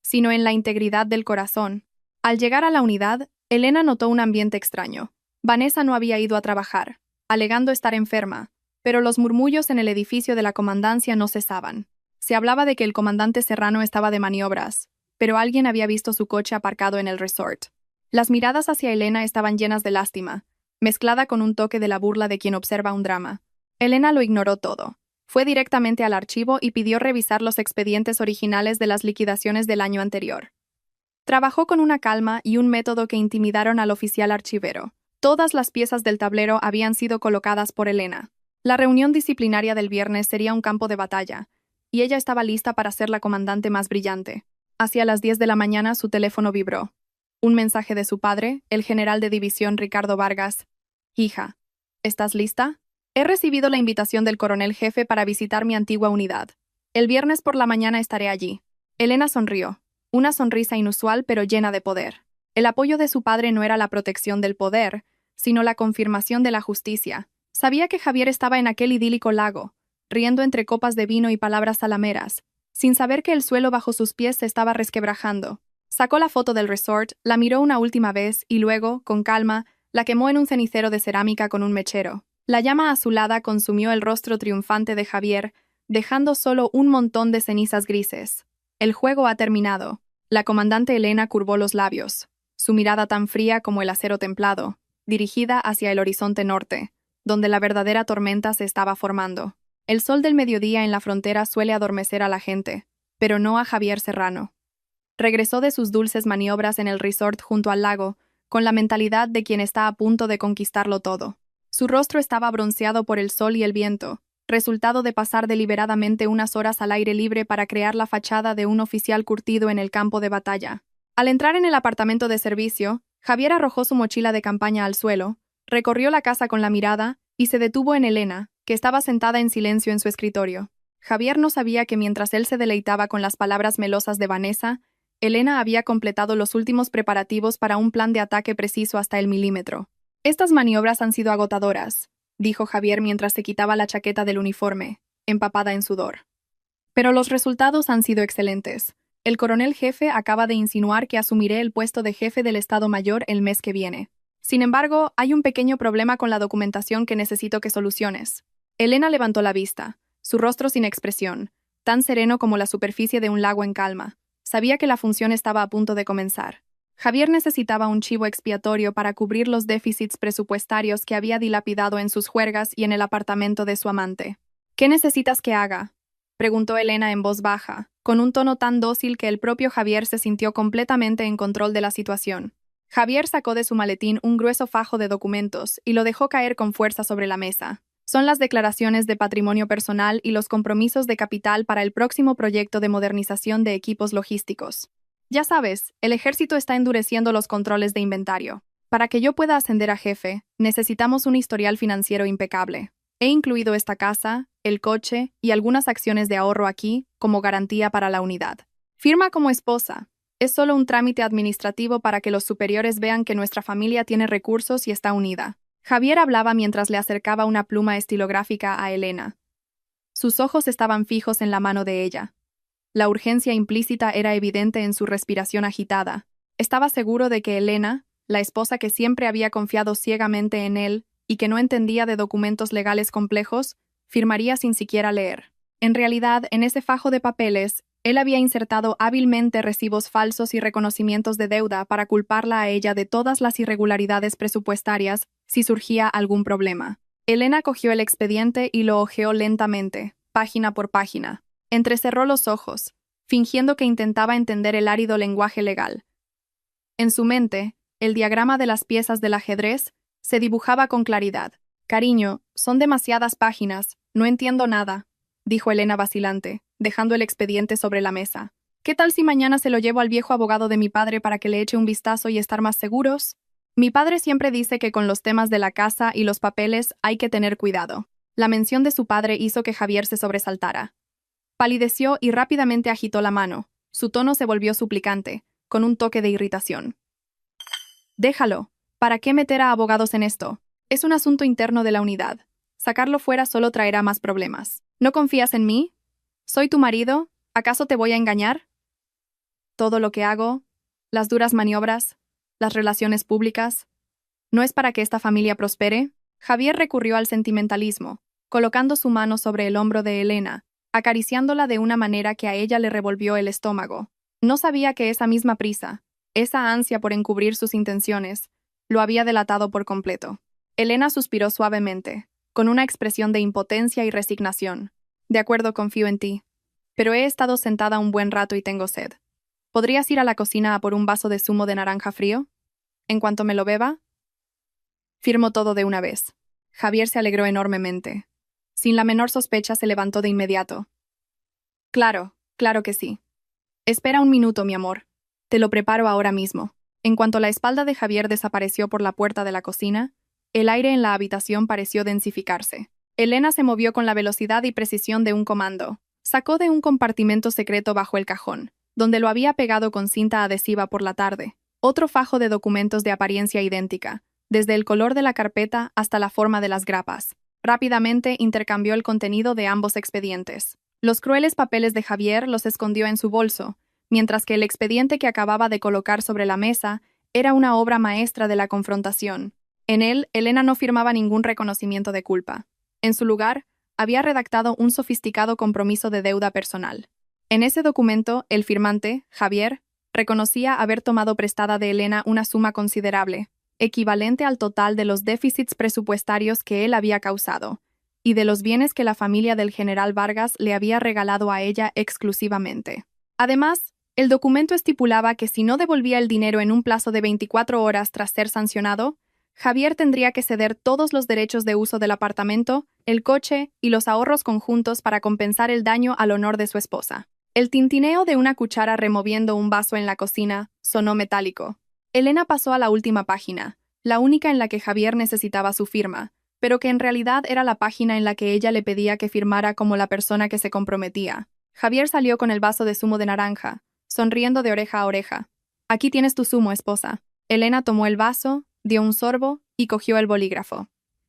sino en la integridad del corazón. Al llegar a la unidad, Elena notó un ambiente extraño. Vanessa no había ido a trabajar, alegando estar enferma, pero los murmullos en el edificio de la comandancia no cesaban. Se hablaba de que el comandante Serrano estaba de maniobras, pero alguien había visto su coche aparcado en el resort. Las miradas hacia Elena estaban llenas de lástima, mezclada con un toque de la burla de quien observa un drama. Elena lo ignoró todo. Fue directamente al archivo y pidió revisar los expedientes originales de las liquidaciones del año anterior. Trabajó con una calma y un método que intimidaron al oficial archivero. Todas las piezas del tablero habían sido colocadas por Elena. La reunión disciplinaria del viernes sería un campo de batalla, y ella estaba lista para ser la comandante más brillante. Hacia las 10 de la mañana su teléfono vibró. Un mensaje de su padre, el general de división Ricardo Vargas. Hija, ¿estás lista? He recibido la invitación del coronel jefe para visitar mi antigua unidad. El viernes por la mañana estaré allí. Elena sonrió. Una sonrisa inusual pero llena de poder. El apoyo de su padre no era la protección del poder, sino la confirmación de la justicia. Sabía que Javier estaba en aquel idílico lago, riendo entre copas de vino y palabras salameras, sin saber que el suelo bajo sus pies se estaba resquebrajando. Sacó la foto del resort, la miró una última vez y luego, con calma, la quemó en un cenicero de cerámica con un mechero. La llama azulada consumió el rostro triunfante de Javier, dejando solo un montón de cenizas grises. El juego ha terminado. La comandante Elena curvó los labios, su mirada tan fría como el acero templado, dirigida hacia el horizonte norte, donde la verdadera tormenta se estaba formando. El sol del mediodía en la frontera suele adormecer a la gente, pero no a Javier Serrano. Regresó de sus dulces maniobras en el resort junto al lago, con la mentalidad de quien está a punto de conquistarlo todo. Su rostro estaba bronceado por el sol y el viento, resultado de pasar deliberadamente unas horas al aire libre para crear la fachada de un oficial curtido en el campo de batalla. Al entrar en el apartamento de servicio, Javier arrojó su mochila de campaña al suelo, recorrió la casa con la mirada y se detuvo en Elena, que estaba sentada en silencio en su escritorio. Javier no sabía que mientras él se deleitaba con las palabras melosas de Vanessa, Elena había completado los últimos preparativos para un plan de ataque preciso hasta el milímetro. Estas maniobras han sido agotadoras, dijo Javier mientras se quitaba la chaqueta del uniforme, empapada en sudor. Pero los resultados han sido excelentes. El coronel jefe acaba de insinuar que asumiré el puesto de jefe del Estado Mayor el mes que viene. Sin embargo, hay un pequeño problema con la documentación que necesito que soluciones. Elena levantó la vista, su rostro sin expresión, tan sereno como la superficie de un lago en calma. Sabía que la función estaba a punto de comenzar. Javier necesitaba un chivo expiatorio para cubrir los déficits presupuestarios que había dilapidado en sus juergas y en el apartamento de su amante. ¿Qué necesitas que haga?, preguntó Elena en voz baja, con un tono tan dócil que el propio Javier se sintió completamente en control de la situación. Javier sacó de su maletín un grueso fajo de documentos y lo dejó caer con fuerza sobre la mesa. Son las declaraciones de patrimonio personal y los compromisos de capital para el próximo proyecto de modernización de equipos logísticos. Ya sabes, el ejército está endureciendo los controles de inventario. Para que yo pueda ascender a jefe, necesitamos un historial financiero impecable. He incluido esta casa, el coche y algunas acciones de ahorro aquí como garantía para la unidad. Firma como esposa. Es solo un trámite administrativo para que los superiores vean que nuestra familia tiene recursos y está unida. Javier hablaba mientras le acercaba una pluma estilográfica a Elena. Sus ojos estaban fijos en la mano de ella. La urgencia implícita era evidente en su respiración agitada. Estaba seguro de que Elena, la esposa que siempre había confiado ciegamente en él y que no entendía de documentos legales complejos, firmaría sin siquiera leer. En realidad, en ese fajo de papeles, él había insertado hábilmente recibos falsos y reconocimientos de deuda para culparla a ella de todas las irregularidades presupuestarias si surgía algún problema. Elena cogió el expediente y lo hojeó lentamente, página por página. Entrecerró los ojos, fingiendo que intentaba entender el árido lenguaje legal. En su mente, el diagrama de las piezas del ajedrez se dibujaba con claridad. «Cariño, son demasiadas páginas, no entiendo nada», dijo Elena vacilante, dejando el expediente sobre la mesa. «¿Qué tal si mañana se lo llevo al viejo abogado de mi padre para que le eche un vistazo y estar más seguros? Mi padre siempre dice que con los temas de la casa y los papeles hay que tener cuidado». La mención de su padre hizo que Javier se sobresaltara. Palideció y rápidamente agitó la mano. Su tono se volvió suplicante, con un toque de irritación. «Déjalo. ¿Para qué meter a abogados en esto? Es un asunto interno de la unidad. Sacarlo fuera solo traerá más problemas. ¿No confías en mí? ¿Soy tu marido? ¿Acaso te voy a engañar? Todo lo que hago, las duras maniobras, las relaciones públicas, ¿no es para que esta familia prospere?» Javier recurrió al sentimentalismo, colocando su mano sobre el hombro de Elena, acariciándola de una manera que a ella le revolvió el estómago. No sabía que esa misma prisa, esa ansia por encubrir sus intenciones, lo había delatado por completo. Elena suspiró suavemente, con una expresión de impotencia y resignación. «De acuerdo, confío en ti. Pero he estado sentada un buen rato y tengo sed. ¿Podrías ir a la cocina a por un vaso de zumo de naranja frío? En cuanto me lo beba...» Firmó todo de una vez. Javier se alegró enormemente. Sin la menor sospecha se levantó de inmediato. «Claro, claro que sí. Espera un minuto, mi amor. Te lo preparo ahora mismo». En cuanto la espalda de Javier desapareció por la puerta de la cocina, el aire en la habitación pareció densificarse. Elena se movió con la velocidad y precisión de un comando. Sacó de un compartimento secreto bajo el cajón, donde lo había pegado con cinta adhesiva por la tarde, otro fajo de documentos de apariencia idéntica, desde el color de la carpeta hasta la forma de las grapas. Rápidamente intercambió el contenido de ambos expedientes. Los crueles papeles de Javier los escondió en su bolso, mientras que el expediente que acababa de colocar sobre la mesa era una obra maestra de la confrontación. En él, Elena no firmaba ningún reconocimiento de culpa. En su lugar, había redactado un sofisticado compromiso de deuda personal. En ese documento, el firmante, Javier, reconocía haber tomado prestada de Elena una suma considerable, equivalente al total de los déficits presupuestarios que él había causado, y de los bienes que la familia del general Vargas le había regalado a ella exclusivamente. Además, el documento estipulaba que si no devolvía el dinero en un plazo de 24 horas tras ser sancionado, Javier tendría que ceder todos los derechos de uso del apartamento, el coche y los ahorros conjuntos para compensar el daño al honor de su esposa. El tintineo de una cuchara removiendo un vaso en la cocina sonó metálico. Elena pasó a la última página, la única en la que Javier necesitaba su firma, pero que en realidad era la página en la que ella le pedía que firmara como la persona que se comprometía. Javier salió con el vaso de zumo de naranja, sonriendo de oreja a oreja. «Aquí tienes tu zumo, esposa». Elena tomó el vaso, dio un sorbo y cogió el bolígrafo.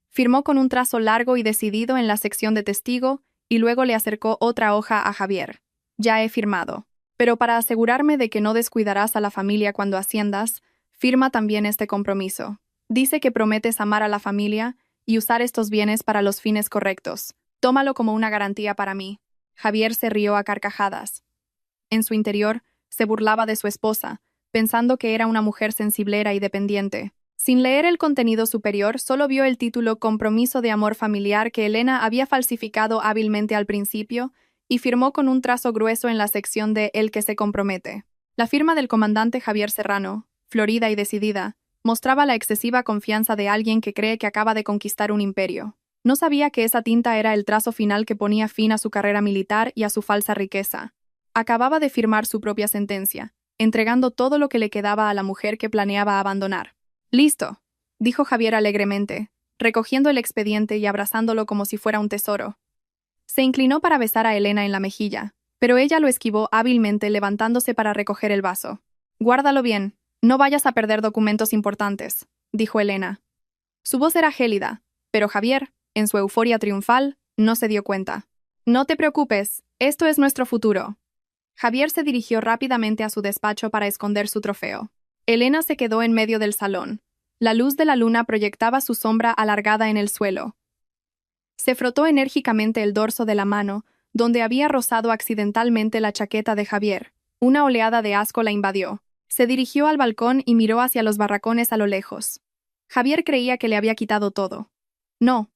Firmó con un trazo largo y decidido en la sección de testigo y luego le acercó otra hoja a Javier. «Ya he firmado. Pero para asegurarme de que no descuidarás a la familia cuando asciendas, firma también este compromiso. Dice que prometes amar a la familia y usar estos bienes para los fines correctos. Tómalo como una garantía para mí». Javier se rió a carcajadas. En su interior, se burlaba de su esposa, pensando que era una mujer sensiblera y dependiente. Sin leer el contenido superior, solo vio el título Compromiso de amor familiar que Elena había falsificado hábilmente al principio y firmó con un trazo grueso en la sección de El que se compromete. La firma del comandante Javier Serrano, florida y decidida, mostraba la excesiva confianza de alguien que cree que acaba de conquistar un imperio. No sabía que esa tinta era el trazo final que ponía fin a su carrera militar y a su falsa riqueza. Acababa de firmar su propia sentencia, entregando todo lo que le quedaba a la mujer que planeaba abandonar. «Listo», dijo Javier alegremente, recogiendo el expediente y abrazándolo como si fuera un tesoro. Se inclinó para besar a Elena en la mejilla, pero ella lo esquivó hábilmente levantándose para recoger el vaso. «Guárdalo bien, no vayas a perder documentos importantes», dijo Elena. Su voz era gélida, pero Javier, en su euforia triunfal, no se dio cuenta. «No te preocupes, esto es nuestro futuro». Javier se dirigió rápidamente a su despacho para esconder su trofeo. Elena se quedó en medio del salón. La luz de la luna proyectaba su sombra alargada en el suelo. Se frotó enérgicamente el dorso de la mano, donde había rozado accidentalmente la chaqueta de Javier. Una oleada de asco la invadió. Se dirigió al balcón y miró hacia los barracones a lo lejos. Javier creía que le había quitado todo. No.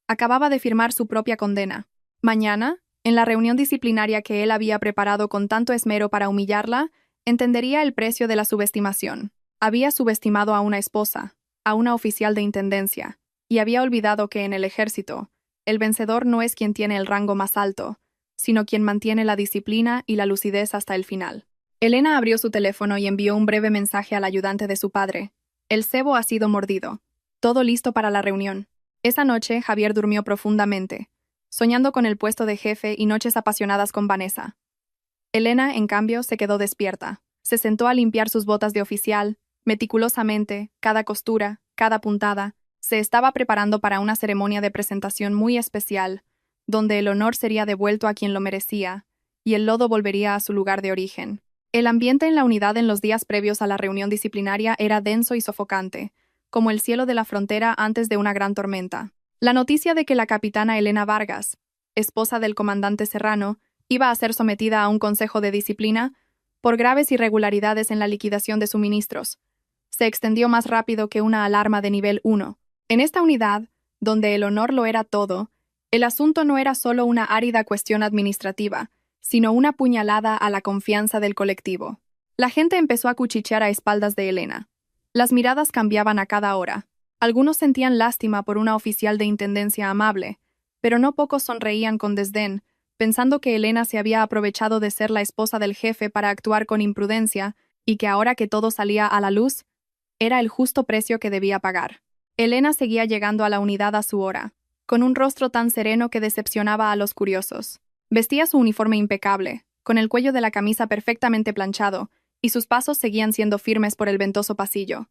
Acababa de firmar su propia condena. Mañana, en la reunión disciplinaria que él había preparado con tanto esmero para humillarla, entendería el precio de la subestimación. Había subestimado a una esposa, a una oficial de intendencia, y había olvidado que en el ejército, el vencedor no es quien tiene el rango más alto, sino quien mantiene la disciplina y la lucidez hasta el final. Elena abrió su teléfono y envió un breve mensaje al ayudante de su padre. «El cebo ha sido mordido. Todo listo para la reunión». Esa noche, Javier durmió profundamente, soñando con el puesto de jefe y noches apasionadas con Vanessa. Elena, en cambio, se quedó despierta. Se sentó a limpiar sus botas de oficial, meticulosamente, cada costura, cada puntada. Se estaba preparando para una ceremonia de presentación muy especial, donde el honor sería devuelto a quien lo merecía, y el lodo volvería a su lugar de origen. El ambiente en la unidad en los días previos a la reunión disciplinaria era denso y sofocante, como el cielo de la frontera antes de una gran tormenta. La noticia de que la capitana Elena Vargas, esposa del comandante Serrano, iba a ser sometida a un consejo de disciplina por graves irregularidades en la liquidación de suministros, se extendió más rápido que una alarma de nivel 1. En esta unidad, donde el honor lo era todo, el asunto no era solo una árida cuestión administrativa, sino una puñalada a la confianza del colectivo. La gente empezó a cuchichear a espaldas de Elena. Las miradas cambiaban a cada hora. Algunos sentían lástima por una oficial de intendencia amable, pero no pocos sonreían con desdén, pensando que Elena se había aprovechado de ser la esposa del jefe para actuar con imprudencia y que ahora que todo salía a la luz, era el justo precio que debía pagar. Elena seguía llegando a la unidad a su hora, con un rostro tan sereno que decepcionaba a los curiosos. Vestía su uniforme impecable, con el cuello de la camisa perfectamente planchado, y sus pasos seguían siendo firmes por el ventoso pasillo.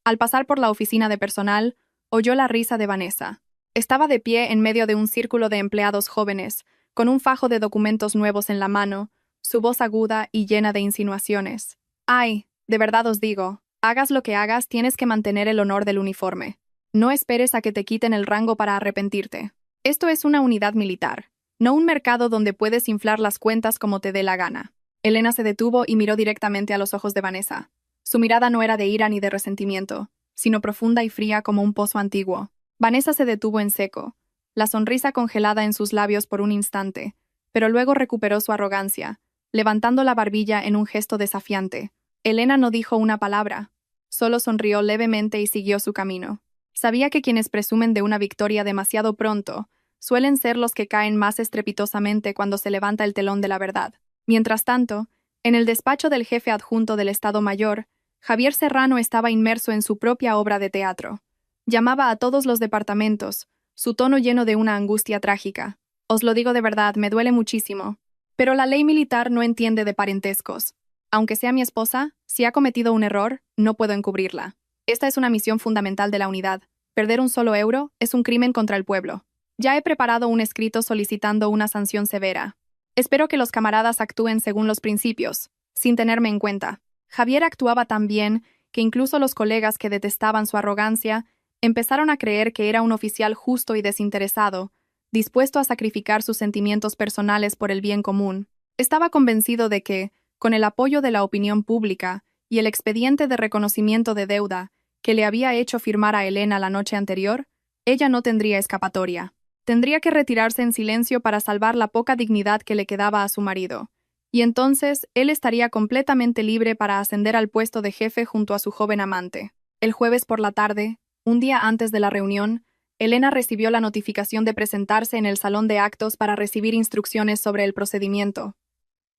Al pasar por la oficina de personal, oyó la risa de Vanessa. Estaba de pie en medio de un círculo de empleados jóvenes, con un fajo de documentos nuevos en la mano, su voz aguda y llena de insinuaciones. «Ay, de verdad os digo, Hagas lo que hagas, tienes que mantener el honor del uniforme. No esperes a que te quiten el rango para arrepentirte. Esto es una unidad militar, no un mercado donde puedes inflar las cuentas como te dé la gana. Elena se detuvo y miró directamente a los ojos de Vanessa. Su mirada no era de ira ni de resentimiento, sino profunda y fría como un pozo antiguo. Vanessa se detuvo en seco, la sonrisa congelada en sus labios por un instante, pero luego recuperó su arrogancia, levantando la barbilla en un gesto desafiante. Elena no dijo una palabra, solo sonrió levemente y siguió su camino. Sabía que quienes presumen de una victoria demasiado pronto suelen ser los que caen más estrepitosamente cuando se levanta el telón de la verdad. Mientras tanto, en el despacho del jefe adjunto del Estado Mayor, Javier Serrano estaba inmerso en su propia obra de teatro. Llamaba a todos los departamentos, su tono lleno de una angustia trágica. Os lo digo de verdad, me duele muchísimo. Pero la ley militar no entiende de parentescos. Aunque sea mi esposa, si ha cometido un error, no puedo encubrirla. Esta es una misión fundamental de la unidad. Perder un solo euro es un crimen contra el pueblo. Ya he preparado un escrito solicitando una sanción severa. Espero que los camaradas actúen según los principios, sin tenerme en cuenta. Javier actuaba tan bien que incluso los colegas que detestaban su arrogancia empezaron a creer que era un oficial justo y desinteresado, dispuesto a sacrificar sus sentimientos personales por el bien común. Estaba convencido de que, con el apoyo de la opinión pública y el expediente de reconocimiento de deuda que le había hecho firmar a Elena la noche anterior, ella no tendría escapatoria. Tendría que retirarse en silencio para salvar la poca dignidad que le quedaba a su marido, y entonces él estaría completamente libre para ascender al puesto de jefe junto a su joven amante. El jueves por la tarde, un día antes de la reunión, Elena recibió la notificación de presentarse en el salón de actos para recibir instrucciones sobre el procedimiento.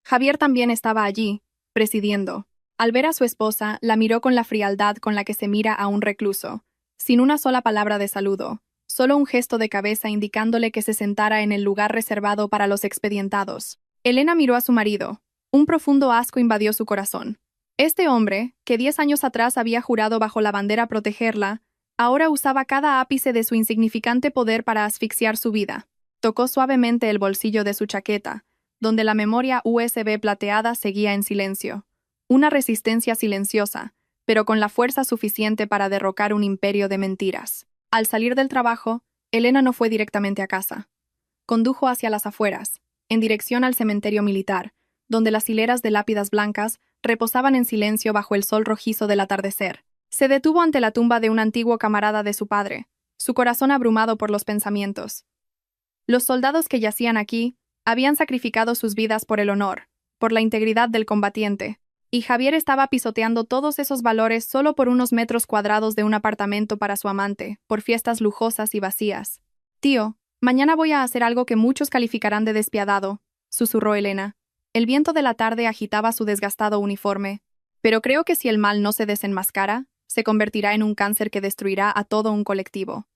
Javier también estaba allí, presidiendo. Al ver a su esposa, la miró con la frialdad con la que se mira a un recluso, sin una sola palabra de saludo, solo un gesto de cabeza indicándole que se sentara en el lugar reservado para los expedientados. Elena miró a su marido. Un profundo asco invadió su corazón. Este hombre, que 10 años atrás había jurado bajo la bandera protegerla, ahora usaba cada ápice de su insignificante poder para asfixiar su vida. Tocó suavemente el bolsillo de su chaqueta, donde la memoria USB plateada seguía en silencio. Una resistencia silenciosa, pero con la fuerza suficiente para derrocar un imperio de mentiras. Al salir del trabajo, Elena no fue directamente a casa. Condujo hacia las afueras, en dirección al cementerio militar, donde las hileras de lápidas blancas reposaban en silencio bajo el sol rojizo del atardecer. Se detuvo ante la tumba de un antiguo camarada de su padre, su corazón abrumado por los pensamientos. Los soldados que yacían aquí habían sacrificado sus vidas por el honor, por la integridad del combatiente, y Javier estaba pisoteando todos esos valores solo por unos metros cuadrados de un apartamento para su amante, por fiestas lujosas y vacías. «Tío, mañana voy a hacer algo que muchos calificarán de despiadado», susurró Elena. El viento de la tarde agitaba su desgastado uniforme. «Pero creo que si el mal no se desenmascara, se convertirá en un cáncer que destruirá a todo un colectivo.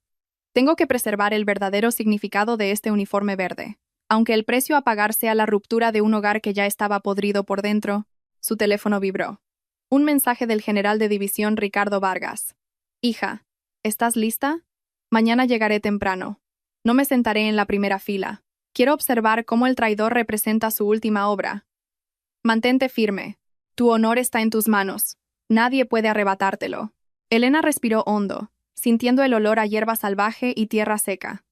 Tengo que preservar el verdadero significado de este uniforme verde. Aunque el precio a pagar sea la ruptura de un hogar que ya estaba podrido por dentro». Su teléfono vibró. Un mensaje del general de división Ricardo Vargas. «Hija, ¿estás lista? Mañana llegaré temprano. No me sentaré en la primera fila. Quiero observar cómo el traidor representa su última obra. Mantente firme. Tu honor está en tus manos. Nadie puede arrebatártelo». Elena respiró hondo, sintiendo el olor a hierba salvaje y tierra seca.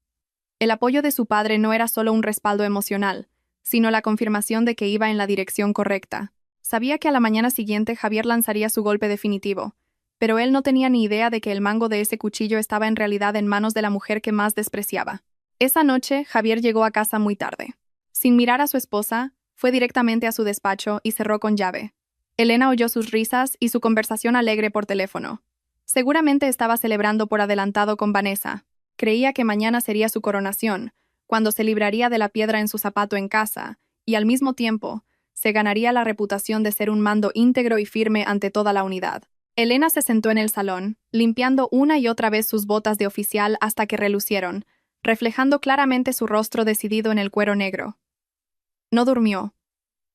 El apoyo de su padre no era solo un respaldo emocional, sino la confirmación de que iba en la dirección correcta. Sabía que a la mañana siguiente Javier lanzaría su golpe definitivo, pero él no tenía ni idea de que el mango de ese cuchillo estaba en realidad en manos de la mujer que más despreciaba. Esa noche, Javier llegó a casa muy tarde. Sin mirar a su esposa, fue directamente a su despacho y cerró con llave. Elena oyó sus risas y su conversación alegre por teléfono. Seguramente estaba celebrando por adelantado con Vanessa. Creía que mañana sería su coronación, cuando se libraría de la piedra en su zapato en casa, y al mismo tiempo, se ganaría la reputación de ser un mando íntegro y firme ante toda la unidad. Elena se sentó en el salón, limpiando una y otra vez sus botas de oficial hasta que relucieron, reflejando claramente su rostro decidido en el cuero negro. No durmió,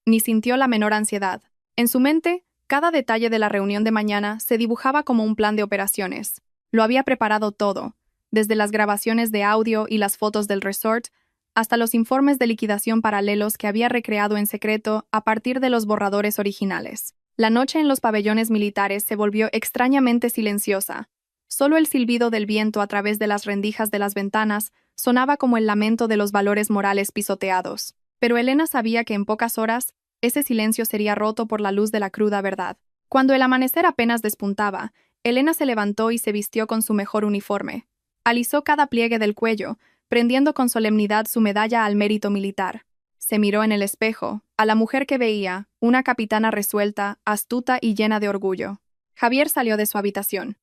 ni sintió la menor ansiedad. En su mente, cada detalle de la reunión de mañana se dibujaba como un plan de operaciones. Lo había preparado todo, desde las grabaciones de audio y las fotos del resort, hasta los informes de liquidación paralelos que había recreado en secreto a partir de los borradores originales. La noche en los pabellones militares se volvió extrañamente silenciosa. Solo el silbido del viento a través de las rendijas de las ventanas sonaba como el lamento de los valores morales pisoteados. Pero Elena sabía que en pocas horas, ese silencio sería roto por la luz de la cruda verdad. Cuando el amanecer apenas despuntaba, Elena se levantó y se vistió con su mejor uniforme. Alisó cada pliegue del cuello, prendiendo con solemnidad su medalla al mérito militar. Se miró en el espejo, a la mujer que veía, una capitana resuelta, astuta y llena de orgullo. Javier salió de su habitación.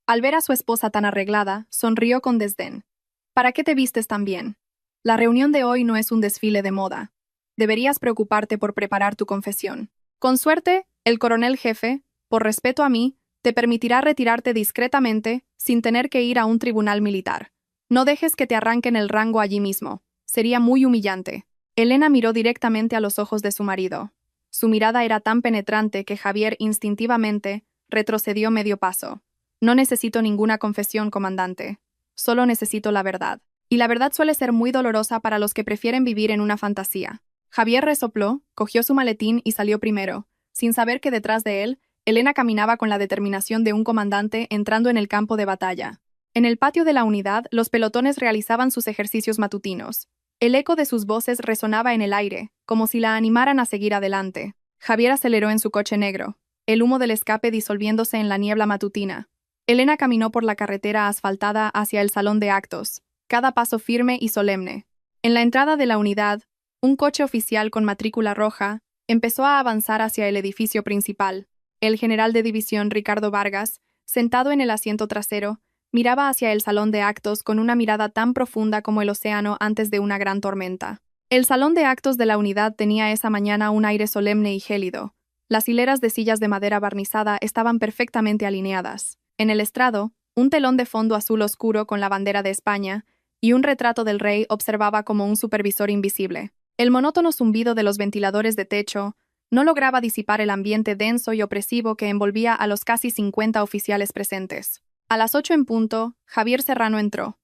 Al ver a su esposa tan arreglada, sonrió con desdén. ¿Para qué te vistes tan bien? La reunión de hoy no es un desfile de moda. Deberías preocuparte por preparar tu confesión. Con suerte, el coronel jefe, por respeto a mí, te permitirá retirarte discretamente, sin tener que ir a un tribunal militar. No dejes que te arranquen el rango allí mismo. Sería muy humillante. Elena miró directamente a los ojos de su marido. Su mirada era tan penetrante que Javier instintivamente retrocedió medio paso. No necesito ninguna confesión, comandante. Solo necesito la verdad. Y la verdad suele ser muy dolorosa para los que prefieren vivir en una fantasía. Javier resopló, cogió su maletín y salió primero, sin saber que detrás de él, Elena caminaba con la determinación de un comandante entrando en el campo de batalla. En el patio de la unidad, los pelotones realizaban sus ejercicios matutinos. El eco de sus voces resonaba en el aire, como si la animaran a seguir adelante. Javier aceleró en su coche negro, el humo del escape disolviéndose en la niebla matutina. Elena caminó por la carretera asfaltada hacia el salón de actos, cada paso firme y solemne. En la entrada de la unidad, un coche oficial con matrícula roja empezó a avanzar hacia el edificio principal. El general de división Ricardo Vargas, sentado en el asiento trasero, miraba hacia el salón de actos con una mirada tan profunda como el océano antes de una gran tormenta. El salón de actos de la unidad tenía esa mañana un aire solemne y gélido. Las hileras de sillas de madera barnizada estaban perfectamente alineadas. En el estrado, un telón de fondo azul oscuro con la bandera de España y un retrato del rey observaba como un supervisor invisible. El monótono zumbido de los ventiladores de techo no lograba disipar el ambiente denso y opresivo que envolvía a los casi 50 oficiales presentes. A las 8 en punto, Javier Serrano entró.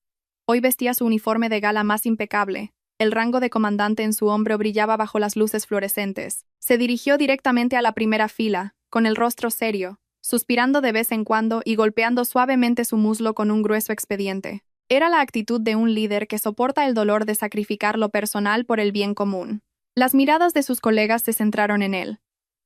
Hoy vestía su uniforme de gala más impecable. El rango de comandante en su hombro brillaba bajo las luces fluorescentes. Se dirigió directamente a la primera fila, con el rostro serio, suspirando de vez en cuando y golpeando suavemente su muslo con un grueso expediente. Era la actitud de un líder que soporta el dolor de sacrificar lo personal por el bien común. Las miradas de sus colegas se centraron en él.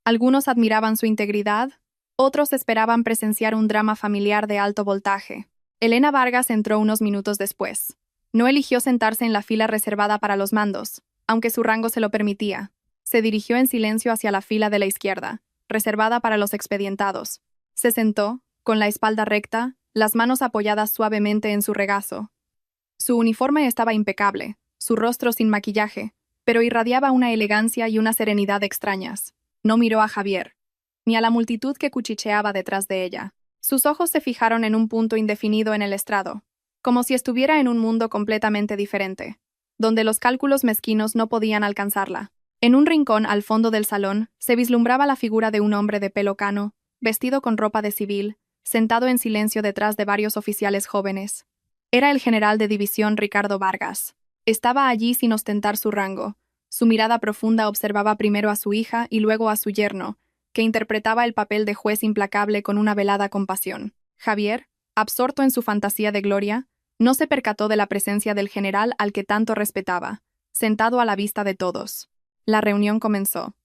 Algunos admiraban su integridad, otros esperaban presenciar un drama familiar de alto voltaje. Elena Vargas entró unos minutos después. No eligió sentarse en la fila reservada para los mandos, aunque su rango se lo permitía. Se dirigió en silencio hacia la fila de la izquierda, reservada para los expedientados. Se sentó, con la espalda recta, las manos apoyadas suavemente en su regazo. Su uniforme estaba impecable, su rostro sin maquillaje, pero irradiaba una elegancia y una serenidad extrañas. No miró a Javier, ni a la multitud que cuchicheaba detrás de ella. Sus ojos se fijaron en un punto indefinido en el estrado, como si estuviera en un mundo completamente diferente, donde los cálculos mezquinos no podían alcanzarla. En un rincón al fondo del salón se vislumbraba la figura de un hombre de pelo cano, vestido con ropa de civil, sentado en silencio detrás de varios oficiales jóvenes. Era el general de división Ricardo Vargas. Estaba allí sin ostentar su rango. Su mirada profunda observaba primero a su hija y luego a su yerno, que interpretaba el papel de juez implacable con una velada compasión. Javier, absorto en su fantasía de gloria, no se percató de la presencia del general al que tanto respetaba, sentado a la vista de todos. La reunión comenzó.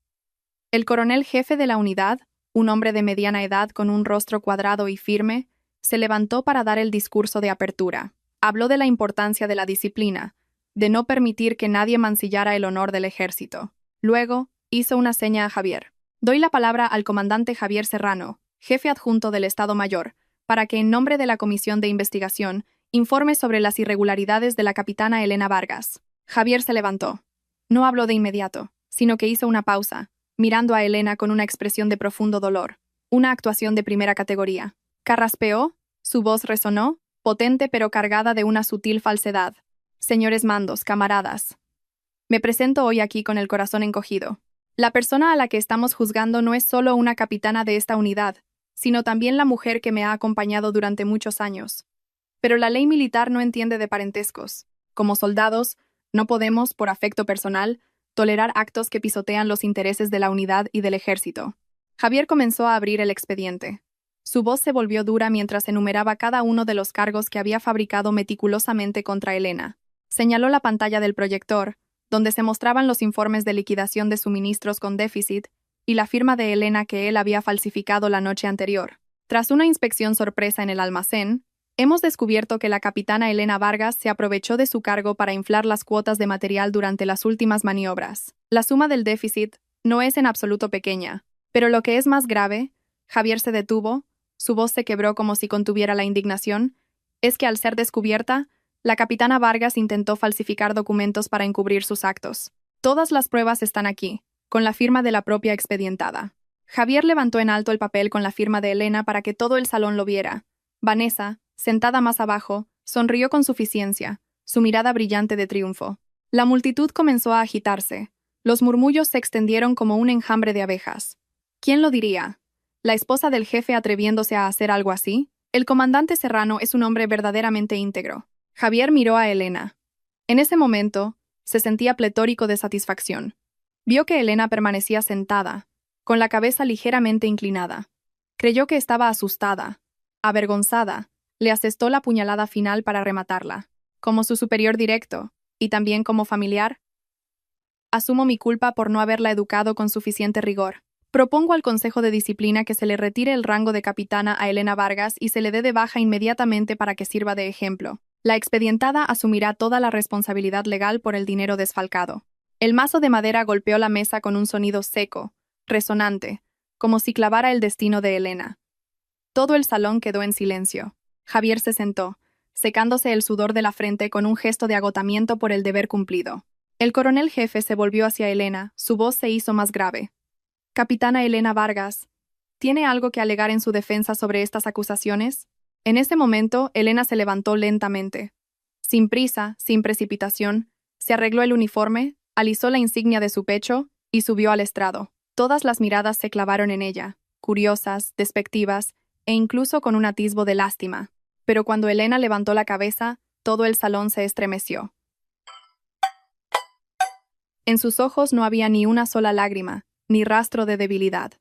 El coronel jefe de la unidad, un hombre de mediana edad con un rostro cuadrado y firme, se levantó para dar el discurso de apertura. Habló de la importancia de la disciplina, de no permitir que nadie mancillara el honor del ejército. Luego, hizo una seña a Javier. Doy la palabra al comandante Javier Serrano, jefe adjunto del Estado Mayor, para que en nombre de la Comisión de Investigación informe sobre las irregularidades de la capitana Elena Vargas. Javier se levantó. No habló de inmediato, sino que hizo una pausa, mirando a Elena con una expresión de profundo dolor, una actuación de primera categoría. Carraspeó, su voz resonó, potente pero cargada de una sutil falsedad. Señores mandos, camaradas. Me presento hoy aquí con el corazón encogido. La persona a la que estamos juzgando no es solo una capitana de esta unidad, sino también la mujer que me ha acompañado durante muchos años. Pero la ley militar no entiende de parentescos. Como soldados, no podemos, por afecto personal, tolerar actos que pisotean los intereses de la unidad y del ejército. Javier comenzó a abrir el expediente. Su voz se volvió dura mientras enumeraba cada uno de los cargos que había fabricado meticulosamente contra Elena. Señaló la pantalla del proyector, donde se mostraban los informes de liquidación de suministros con déficit y la firma de Elena que él había falsificado la noche anterior. Tras una inspección sorpresa en el almacén, hemos descubierto que la capitana Elena Vargas se aprovechó de su cargo para inflar las cuotas de material durante las últimas maniobras. La suma del déficit no es en absoluto pequeña, pero lo que es más grave, Javier se detuvo, su voz se quebró como si contuviera la indignación, es que al ser descubierta, la capitana Vargas intentó falsificar documentos para encubrir sus actos. Todas las pruebas están aquí, con la firma de la propia expedientada. Javier levantó en alto el papel con la firma de Elena para que todo el salón lo viera. Vanessa, sentada más abajo, sonrió con suficiencia, su mirada brillante de triunfo. La multitud comenzó a agitarse. Los murmullos se extendieron como un enjambre de abejas. ¿Quién lo diría? ¿La esposa del jefe atreviéndose a hacer algo así? El comandante Serrano es un hombre verdaderamente íntegro. Javier miró a Elena. En ese momento, se sentía pletórico de satisfacción. Vio que Elena permanecía sentada, con la cabeza ligeramente inclinada. Creyó que estaba asustada, avergonzada. Le asestó la puñalada final para rematarla. Como su superior directo, y también como familiar, asumo mi culpa por no haberla educado con suficiente rigor. Propongo al Consejo de Disciplina que se le retire el rango de capitana a Elena Vargas y se le dé de baja inmediatamente para que sirva de ejemplo. La expedientada asumirá toda la responsabilidad legal por el dinero desfalcado. El mazo de madera golpeó la mesa con un sonido seco, resonante, como si clavara el destino de Elena. Todo el salón quedó en silencio. Javier se sentó, secándose el sudor de la frente con un gesto de agotamiento por el deber cumplido. El coronel jefe se volvió hacia Elena, su voz se hizo más grave. Capitana Elena Vargas, ¿tiene algo que alegar en su defensa sobre estas acusaciones? En ese momento, Elena se levantó lentamente. Sin prisa, sin precipitación, se arregló el uniforme, alisó la insignia de su pecho y subió al estrado. Todas las miradas se clavaron en ella, curiosas, despectivas e incluso con un atisbo de lástima. Pero cuando Elena levantó la cabeza, todo el salón se estremeció. En sus ojos no había ni una sola lágrima, ni rastro de debilidad.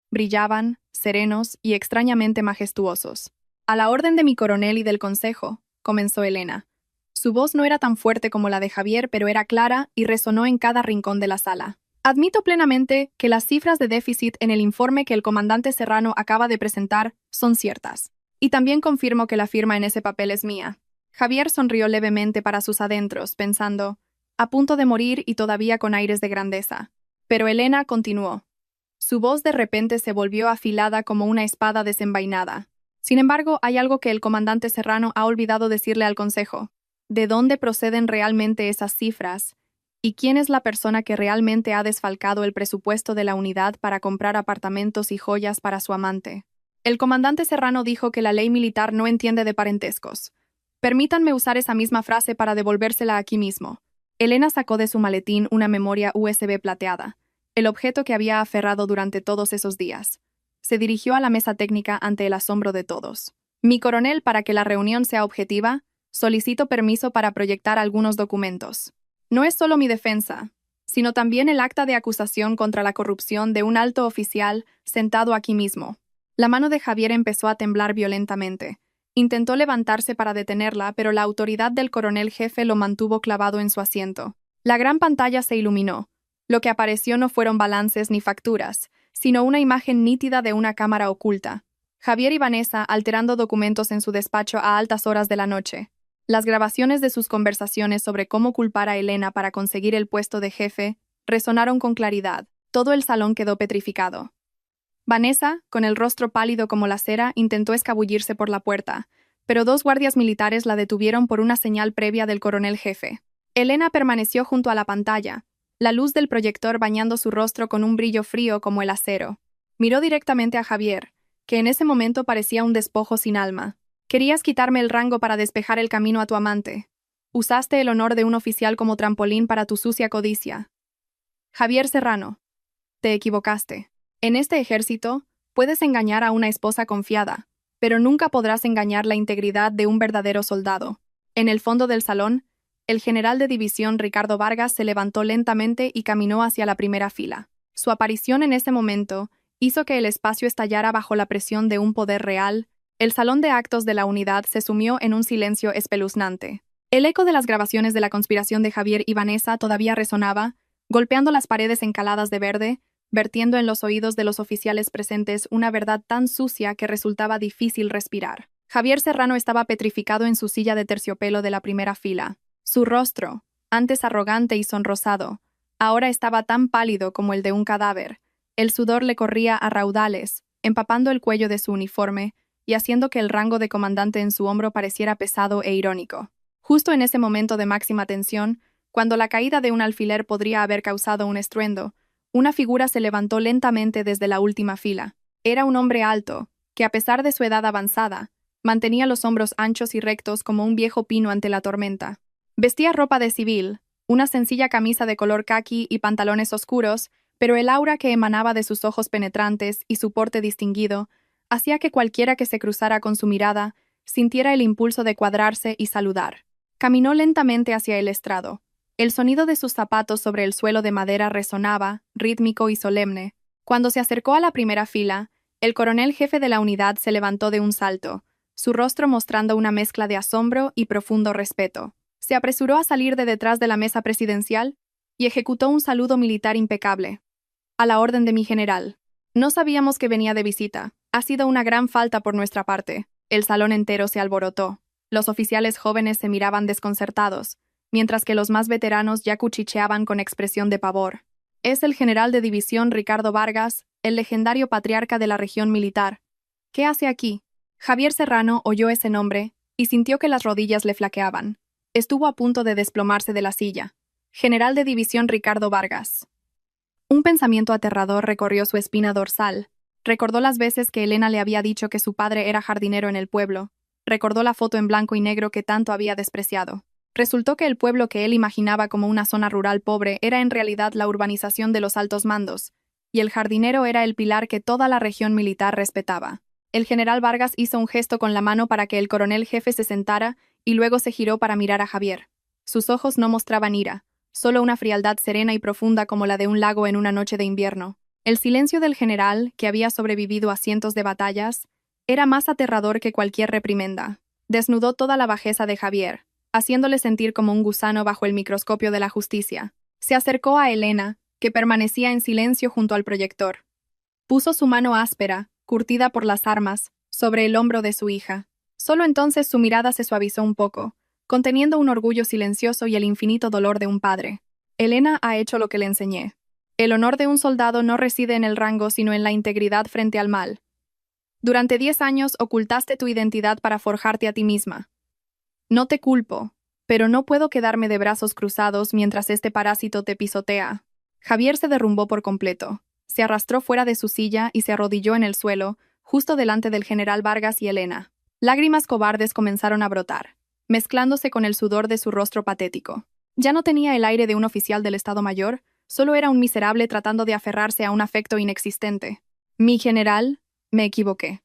Brillaban, serenos y extrañamente majestuosos. A la orden de mi coronel y del consejo, comenzó Elena. Su voz no era tan fuerte como la de Javier, pero era clara y resonó en cada rincón de la sala. Admito plenamente que las cifras de déficit en el informe que el comandante Serrano acaba de presentar son ciertas. Y también confirmo que la firma en ese papel es mía. Javier sonrió levemente para sus adentros, pensando, a punto de morir y todavía con aires de grandeza. Pero Elena continuó. Su voz de repente se volvió afilada como una espada desenvainada. Sin embargo, hay algo que el comandante Serrano ha olvidado decirle al consejo. ¿De dónde proceden realmente esas cifras? ¿Y quién es la persona que realmente ha desfalcado el presupuesto de la unidad para comprar apartamentos y joyas para su amante? El comandante Serrano dijo que la ley militar no entiende de parentescos. Permítanme usar esa misma frase para devolvérsela aquí mismo. Elena sacó de su maletín una memoria USB plateada, el objeto que había aferrado durante todos esos días. Se dirigió a la mesa técnica ante el asombro de todos. Mi coronel, para que la reunión sea objetiva, solicito permiso para proyectar algunos documentos. No es solo mi defensa, sino también el acta de acusación contra la corrupción de un alto oficial sentado aquí mismo. La mano de Javier empezó a temblar violentamente. Intentó levantarse para detenerla, pero la autoridad del coronel jefe lo mantuvo clavado en su asiento. La gran pantalla se iluminó. Lo que apareció no fueron balances ni facturas, sino una imagen nítida de una cámara oculta. Javier y Vanessa alterando documentos en su despacho a altas horas de la noche. Las grabaciones de sus conversaciones sobre cómo culpar a Elena para conseguir el puesto de jefe resonaron con claridad. Todo el salón quedó petrificado. Vanessa, con el rostro pálido como la cera, intentó escabullirse por la puerta, pero dos guardias militares la detuvieron por una señal previa del coronel jefe. Elena permaneció junto a la pantalla, la luz del proyector bañando su rostro con un brillo frío como el acero. Miró directamente a Javier, que en ese momento parecía un despojo sin alma. Querías quitarme el rango para despejar el camino a tu amante. Usaste el honor de un oficial como trampolín para tu sucia codicia. Javier Serrano, te equivocaste. En este ejército, puedes engañar a una esposa confiada, pero nunca podrás engañar la integridad de un verdadero soldado. En el fondo del salón, el general de división Ricardo Vargas se levantó lentamente y caminó hacia la primera fila. Su aparición en ese momento hizo que el espacio estallara bajo la presión de un poder real. El salón de actos de la unidad se sumió en un silencio espeluznante. El eco de las grabaciones de la conspiración de Javier y Vanessa todavía resonaba, golpeando las paredes encaladas de verde, vertiendo en los oídos de los oficiales presentes una verdad tan sucia que resultaba difícil respirar. Javier Serrano estaba petrificado en su silla de terciopelo de la primera fila. Su rostro, antes arrogante y sonrosado, ahora estaba tan pálido como el de un cadáver. El sudor le corría a raudales, empapando el cuello de su uniforme y haciendo que el rango de comandante en su hombro pareciera pesado e irónico. Justo en ese momento de máxima tensión, cuando la caída de un alfiler podría haber causado un estruendo, una figura se levantó lentamente desde la última fila. Era un hombre alto, que a pesar de su edad avanzada, mantenía los hombros anchos y rectos como un viejo pino ante la tormenta. Vestía ropa de civil, una sencilla camisa de color caqui y pantalones oscuros, pero el aura que emanaba de sus ojos penetrantes y su porte distinguido hacía que cualquiera que se cruzara con su mirada sintiera el impulso de cuadrarse y saludar. Caminó lentamente hacia el estrado. El sonido de sus zapatos sobre el suelo de madera resonaba, rítmico y solemne. Cuando se acercó a la primera fila, el coronel jefe de la unidad se levantó de un salto, su rostro mostrando una mezcla de asombro y profundo respeto. Se apresuró a salir de detrás de la mesa presidencial y ejecutó un saludo militar impecable. A la orden de mi general. No sabíamos que venía de visita. Ha sido una gran falta por nuestra parte. El salón entero se alborotó. Los oficiales jóvenes se miraban desconcertados, mientras que los más veteranos ya cuchicheaban con expresión de pavor. Es el general de división Ricardo Vargas, el legendario patriarca de la región militar. ¿Qué hace aquí? Javier Serrano oyó ese nombre y sintió que las rodillas le flaqueaban. Estuvo a punto de desplomarse de la silla. General de división Ricardo Vargas. Un pensamiento aterrador recorrió su espina dorsal. Recordó las veces que Elena le había dicho que su padre era jardinero en el pueblo. Recordó la foto en blanco y negro que tanto había despreciado. Resultó que el pueblo que él imaginaba como una zona rural pobre era en realidad la urbanización de los altos mandos, y el jardinero era el pilar que toda la región militar respetaba. El general Vargas hizo un gesto con la mano para que el coronel jefe se sentara y luego se giró para mirar a Javier. Sus ojos no mostraban ira, solo una frialdad serena y profunda como la de un lago en una noche de invierno. El silencio del general, que había sobrevivido a cientos de batallas, era más aterrador que cualquier reprimenda. Desnudó toda la bajeza de Javier, haciéndole sentir como un gusano bajo el microscopio de la justicia. Se acercó a Elena, que permanecía en silencio junto al proyector. Puso su mano áspera, curtida por las armas, sobre el hombro de su hija. Solo entonces su mirada se suavizó un poco, conteniendo un orgullo silencioso y el infinito dolor de un padre. Elena ha hecho lo que le enseñé. El honor de un soldado no reside en el rango sino en la integridad frente al mal. Durante 10 años ocultaste tu identidad para forjarte a ti misma. No te culpo, pero no puedo quedarme de brazos cruzados mientras este parásito te pisotea. Javier se derrumbó por completo. Se arrastró fuera de su silla y se arrodilló en el suelo, justo delante del general Vargas y Elena. Lágrimas cobardes comenzaron a brotar, mezclándose con el sudor de su rostro patético. Ya no tenía el aire de un oficial del Estado Mayor, solo era un miserable tratando de aferrarse a un afecto inexistente. Mi general, me equivoqué.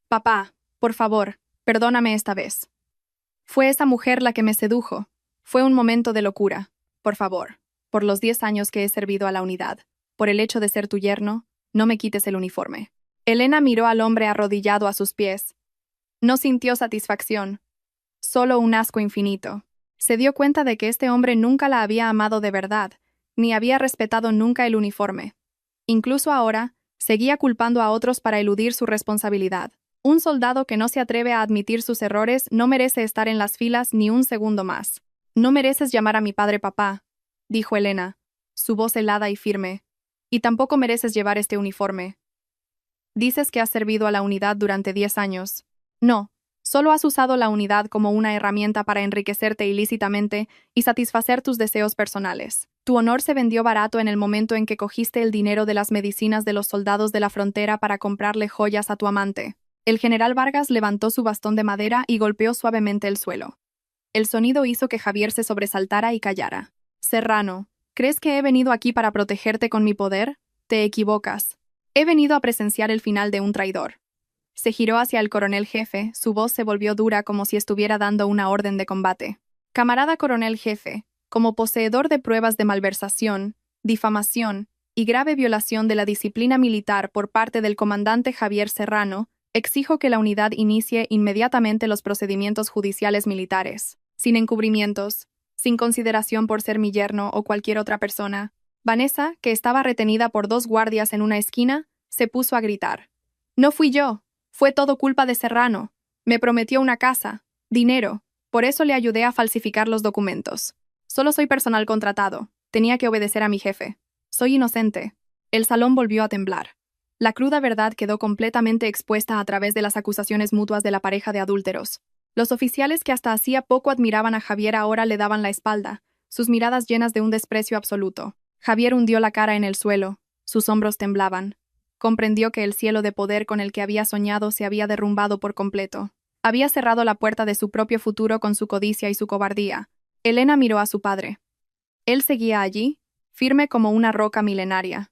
Papá, por favor, perdóname esta vez. Fue esa mujer la que me sedujo. Fue un momento de locura. Por favor, por los 10 años que he servido a la unidad, por el hecho de ser tu yerno, no me quites el uniforme. Elena miró al hombre arrodillado a sus pies. No sintió satisfacción, solo un asco infinito. Se dio cuenta de que este hombre nunca la había amado de verdad, ni había respetado nunca el uniforme. Incluso ahora, seguía culpando a otros para eludir su responsabilidad. Un soldado que no se atreve a admitir sus errores no merece estar en las filas ni un segundo más. No mereces llamar a mi padre papá, dijo Elena, su voz helada y firme. Y tampoco mereces llevar este uniforme. Dices que has servido a la unidad durante 10 años. No, solo has usado la unidad como una herramienta para enriquecerte ilícitamente y satisfacer tus deseos personales. Tu honor se vendió barato en el momento en que cogiste el dinero de las medicinas de los soldados de la frontera para comprarle joyas a tu amante. El general Vargas levantó su bastón de madera y golpeó suavemente el suelo. El sonido hizo que Javier se sobresaltara y callara. Serrano, ¿crees que he venido aquí para protegerte con mi poder? Te equivocas. He venido a presenciar el final de un traidor. Se giró hacia el coronel jefe, su voz se volvió dura como si estuviera dando una orden de combate. Camarada coronel jefe, como poseedor de pruebas de malversación, difamación y grave violación de la disciplina militar por parte del comandante Javier Serrano, exijo que la unidad inicie inmediatamente los procedimientos judiciales militares. Sin encubrimientos, sin consideración por ser mi yerno o cualquier otra persona, Vanessa, que estaba retenida por 2 guardias en una esquina, se puso a gritar. «No fui yo, fue todo culpa de Serrano. Me prometió una casa, dinero, por eso le ayudé a falsificar los documentos. Solo soy personal contratado, tenía que obedecer a mi jefe. Soy inocente». El salón volvió a temblar. La cruda verdad quedó completamente expuesta a través de las acusaciones mutuas de la pareja de adúlteros. Los oficiales que hasta hacía poco admiraban a Javier ahora le daban la espalda, sus miradas llenas de un desprecio absoluto. Javier hundió la cara en el suelo, sus hombros temblaban. Comprendió que el cielo de poder con el que había soñado se había derrumbado por completo. Había cerrado la puerta de su propio futuro con su codicia y su cobardía. Elena miró a su padre. Él seguía allí, firme como una roca milenaria.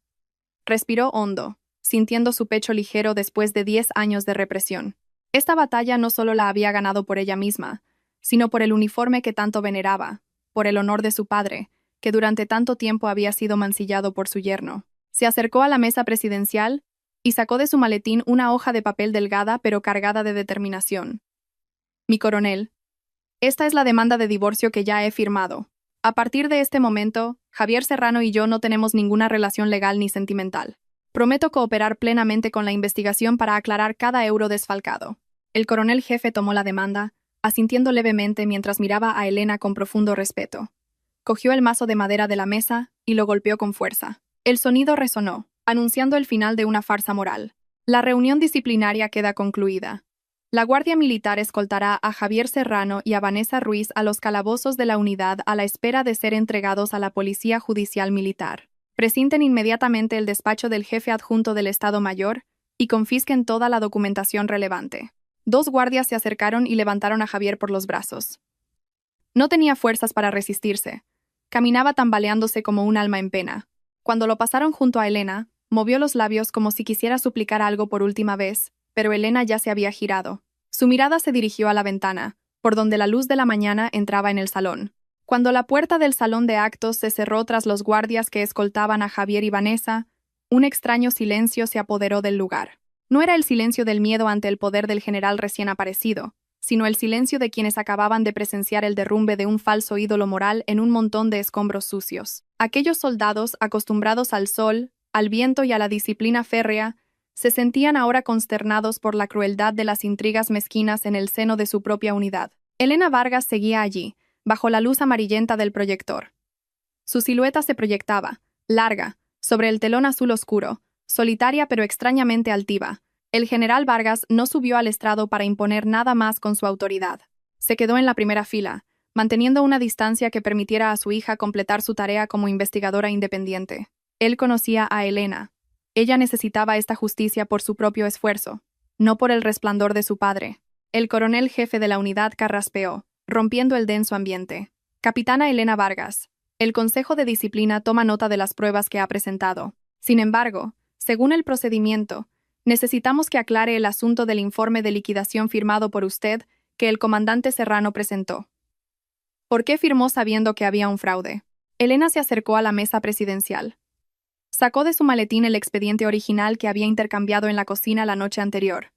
Respiró hondo, sintiendo su pecho ligero después de 10 años de represión. Esta batalla no solo la había ganado por ella misma, sino por el uniforme que tanto veneraba, por el honor de su padre, que durante tanto tiempo había sido mancillado por su yerno. Se acercó a la mesa presidencial y sacó de su maletín una hoja de papel delgada pero cargada de determinación. «Mi coronel, esta es la demanda de divorcio que ya he firmado. A partir de este momento, Javier Serrano y yo no tenemos ninguna relación legal ni sentimental. Prometo cooperar plenamente con la investigación para aclarar cada euro desfalcado». El coronel jefe tomó la demanda, asintiendo levemente mientras miraba a Elena con profundo respeto. Cogió el mazo de madera de la mesa y lo golpeó con fuerza. El sonido resonó, anunciando el final de una farsa moral. La reunión disciplinaria queda concluida. La Guardia Militar escoltará a Javier Serrano y a Vanessa Ruiz a los calabozos de la unidad a la espera de ser entregados a la Policía Judicial Militar. Precinten inmediatamente el despacho del jefe adjunto del Estado Mayor y confisquen toda la documentación relevante. 2 guardias se acercaron y levantaron a Javier por los brazos. No tenía fuerzas para resistirse. Caminaba tambaleándose como un alma en pena. Cuando lo pasaron junto a Elena, movió los labios como si quisiera suplicar algo por última vez, pero Elena ya se había girado. Su mirada se dirigió a la ventana, por donde la luz de la mañana entraba en el salón. Cuando la puerta del salón de actos se cerró tras los guardias que escoltaban a Javier y Vanessa, un extraño silencio se apoderó del lugar. No era el silencio del miedo ante el poder del general recién aparecido, sino el silencio de quienes acababan de presenciar el derrumbe de un falso ídolo moral en un montón de escombros sucios. Aquellos soldados, acostumbrados al sol, al viento y a la disciplina férrea, se sentían ahora consternados por la crueldad de las intrigas mezquinas en el seno de su propia unidad. Elena Vargas seguía allí, bajo la luz amarillenta del proyector. Su silueta se proyectaba, larga, sobre el telón azul oscuro, solitaria pero extrañamente altiva. El general Vargas no subió al estrado para imponer nada más con su autoridad. Se quedó en la primera fila, manteniendo una distancia que permitiera a su hija completar su tarea como investigadora independiente. Él conocía a Elena. Ella necesitaba esta justicia por su propio esfuerzo, no por el resplandor de su padre. El coronel jefe de la unidad carraspeó, rompiendo el denso ambiente. «Capitana Elena Vargas, el Consejo de Disciplina toma nota de las pruebas que ha presentado. Sin embargo, según el procedimiento, necesitamos que aclare el asunto del informe de liquidación firmado por usted que el comandante Serrano presentó. ¿Por qué firmó sabiendo que había un fraude?» Elena se acercó a la mesa presidencial. Sacó de su maletín el expediente original que había intercambiado en la cocina la noche anterior.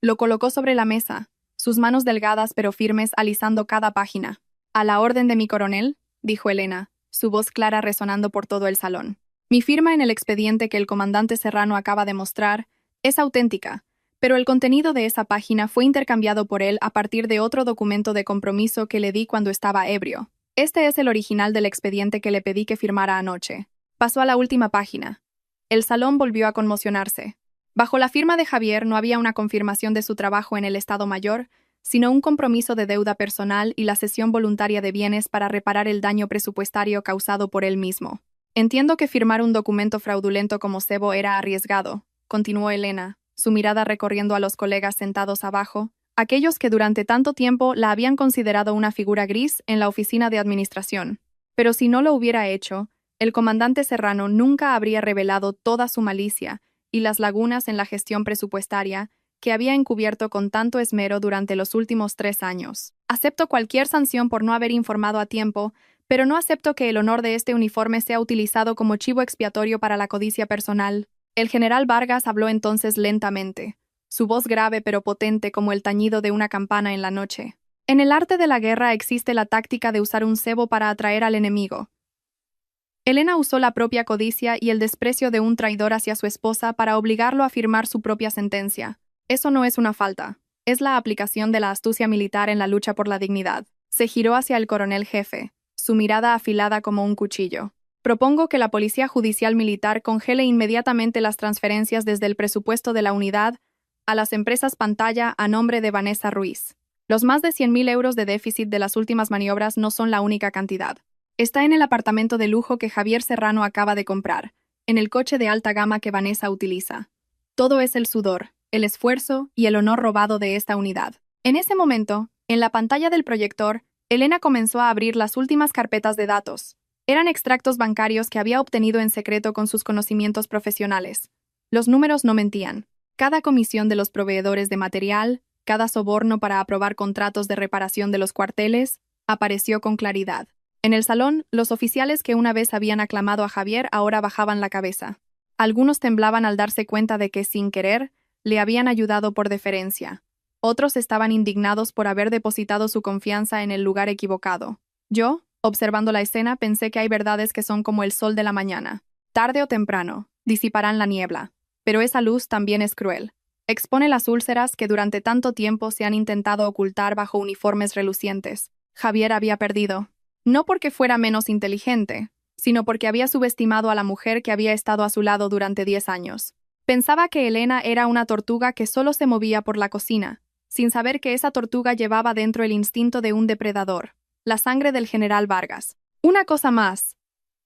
Lo colocó sobre la mesa, sus manos delgadas pero firmes alisando cada página. «A la orden de mi coronel», dijo Elena, su voz clara resonando por todo el salón. «Mi firma en el expediente que el comandante Serrano acaba de mostrar es auténtica, pero el contenido de esa página fue intercambiado por él a partir de otro documento de compromiso que le di cuando estaba ebrio. Este es el original del expediente que le pedí que firmara anoche». Pasó a la última página. El salón volvió a conmocionarse. Bajo la firma de Javier no había una confirmación de su trabajo en el Estado Mayor, sino un compromiso de deuda personal y la cesión voluntaria de bienes para reparar el daño presupuestario causado por él mismo. «Entiendo que firmar un documento fraudulento como cebo era arriesgado», continuó Elena, su mirada recorriendo a los colegas sentados abajo, aquellos que durante tanto tiempo la habían considerado una figura gris en la oficina de administración. «Pero si no lo hubiera hecho, el comandante Serrano nunca habría revelado toda su malicia y las lagunas en la gestión presupuestaria que había encubierto con tanto esmero durante los últimos 3 años. Acepto cualquier sanción por no haber informado a tiempo, Pero no acepto que el honor de este uniforme sea utilizado como chivo expiatorio para la codicia personal. El general Vargas habló entonces lentamente, su voz grave pero potente como el tañido de una campana en la noche. En el arte de la guerra existe la táctica de usar un cebo para atraer al enemigo. Elena usó la propia codicia y el desprecio de un traidor hacia su esposa para obligarlo a firmar su propia sentencia. Eso no es una falta, es la aplicación de la astucia militar en la lucha por la dignidad. Se giró hacia el coronel jefe, su mirada afilada como un cuchillo. Propongo que la Policía Judicial Militar congele inmediatamente las transferencias desde el presupuesto de la unidad a las empresas pantalla a nombre de Vanessa Ruiz. Los más de 100.000 euros de déficit de las últimas maniobras no son la única cantidad. Está en el apartamento de lujo que Javier Serrano acaba de comprar, en el coche de alta gama que Vanessa utiliza. Todo es el sudor, el esfuerzo y el honor robado de esta unidad. En ese momento, en la pantalla del proyector, Elena comenzó a abrir las últimas carpetas de datos. Eran extractos bancarios que había obtenido en secreto con sus conocimientos profesionales. Los números no mentían. Cada comisión de los proveedores de material, cada soborno para aprobar contratos de reparación de los cuarteles, apareció con claridad. En el salón, los oficiales que una vez habían aclamado a Javier ahora bajaban la cabeza. Algunos temblaban al darse cuenta de que, sin querer, le habían ayudado por deferencia. Otros estaban indignados por haber depositado su confianza en el lugar equivocado. Yo, observando la escena, pensé que hay verdades que son como el sol de la mañana. Tarde o temprano, disiparán la niebla. Pero esa luz también es cruel. Expone las úlceras que durante tanto tiempo se han intentado ocultar bajo uniformes relucientes. Javier había perdido. No porque fuera menos inteligente, sino porque había subestimado a la mujer que había estado a su lado durante 10 años. Pensaba que Elena era una tortuga que solo se movía por la cocina, sin saber que esa tortuga llevaba dentro el instinto de un depredador, la sangre del general Vargas. «Una cosa más»,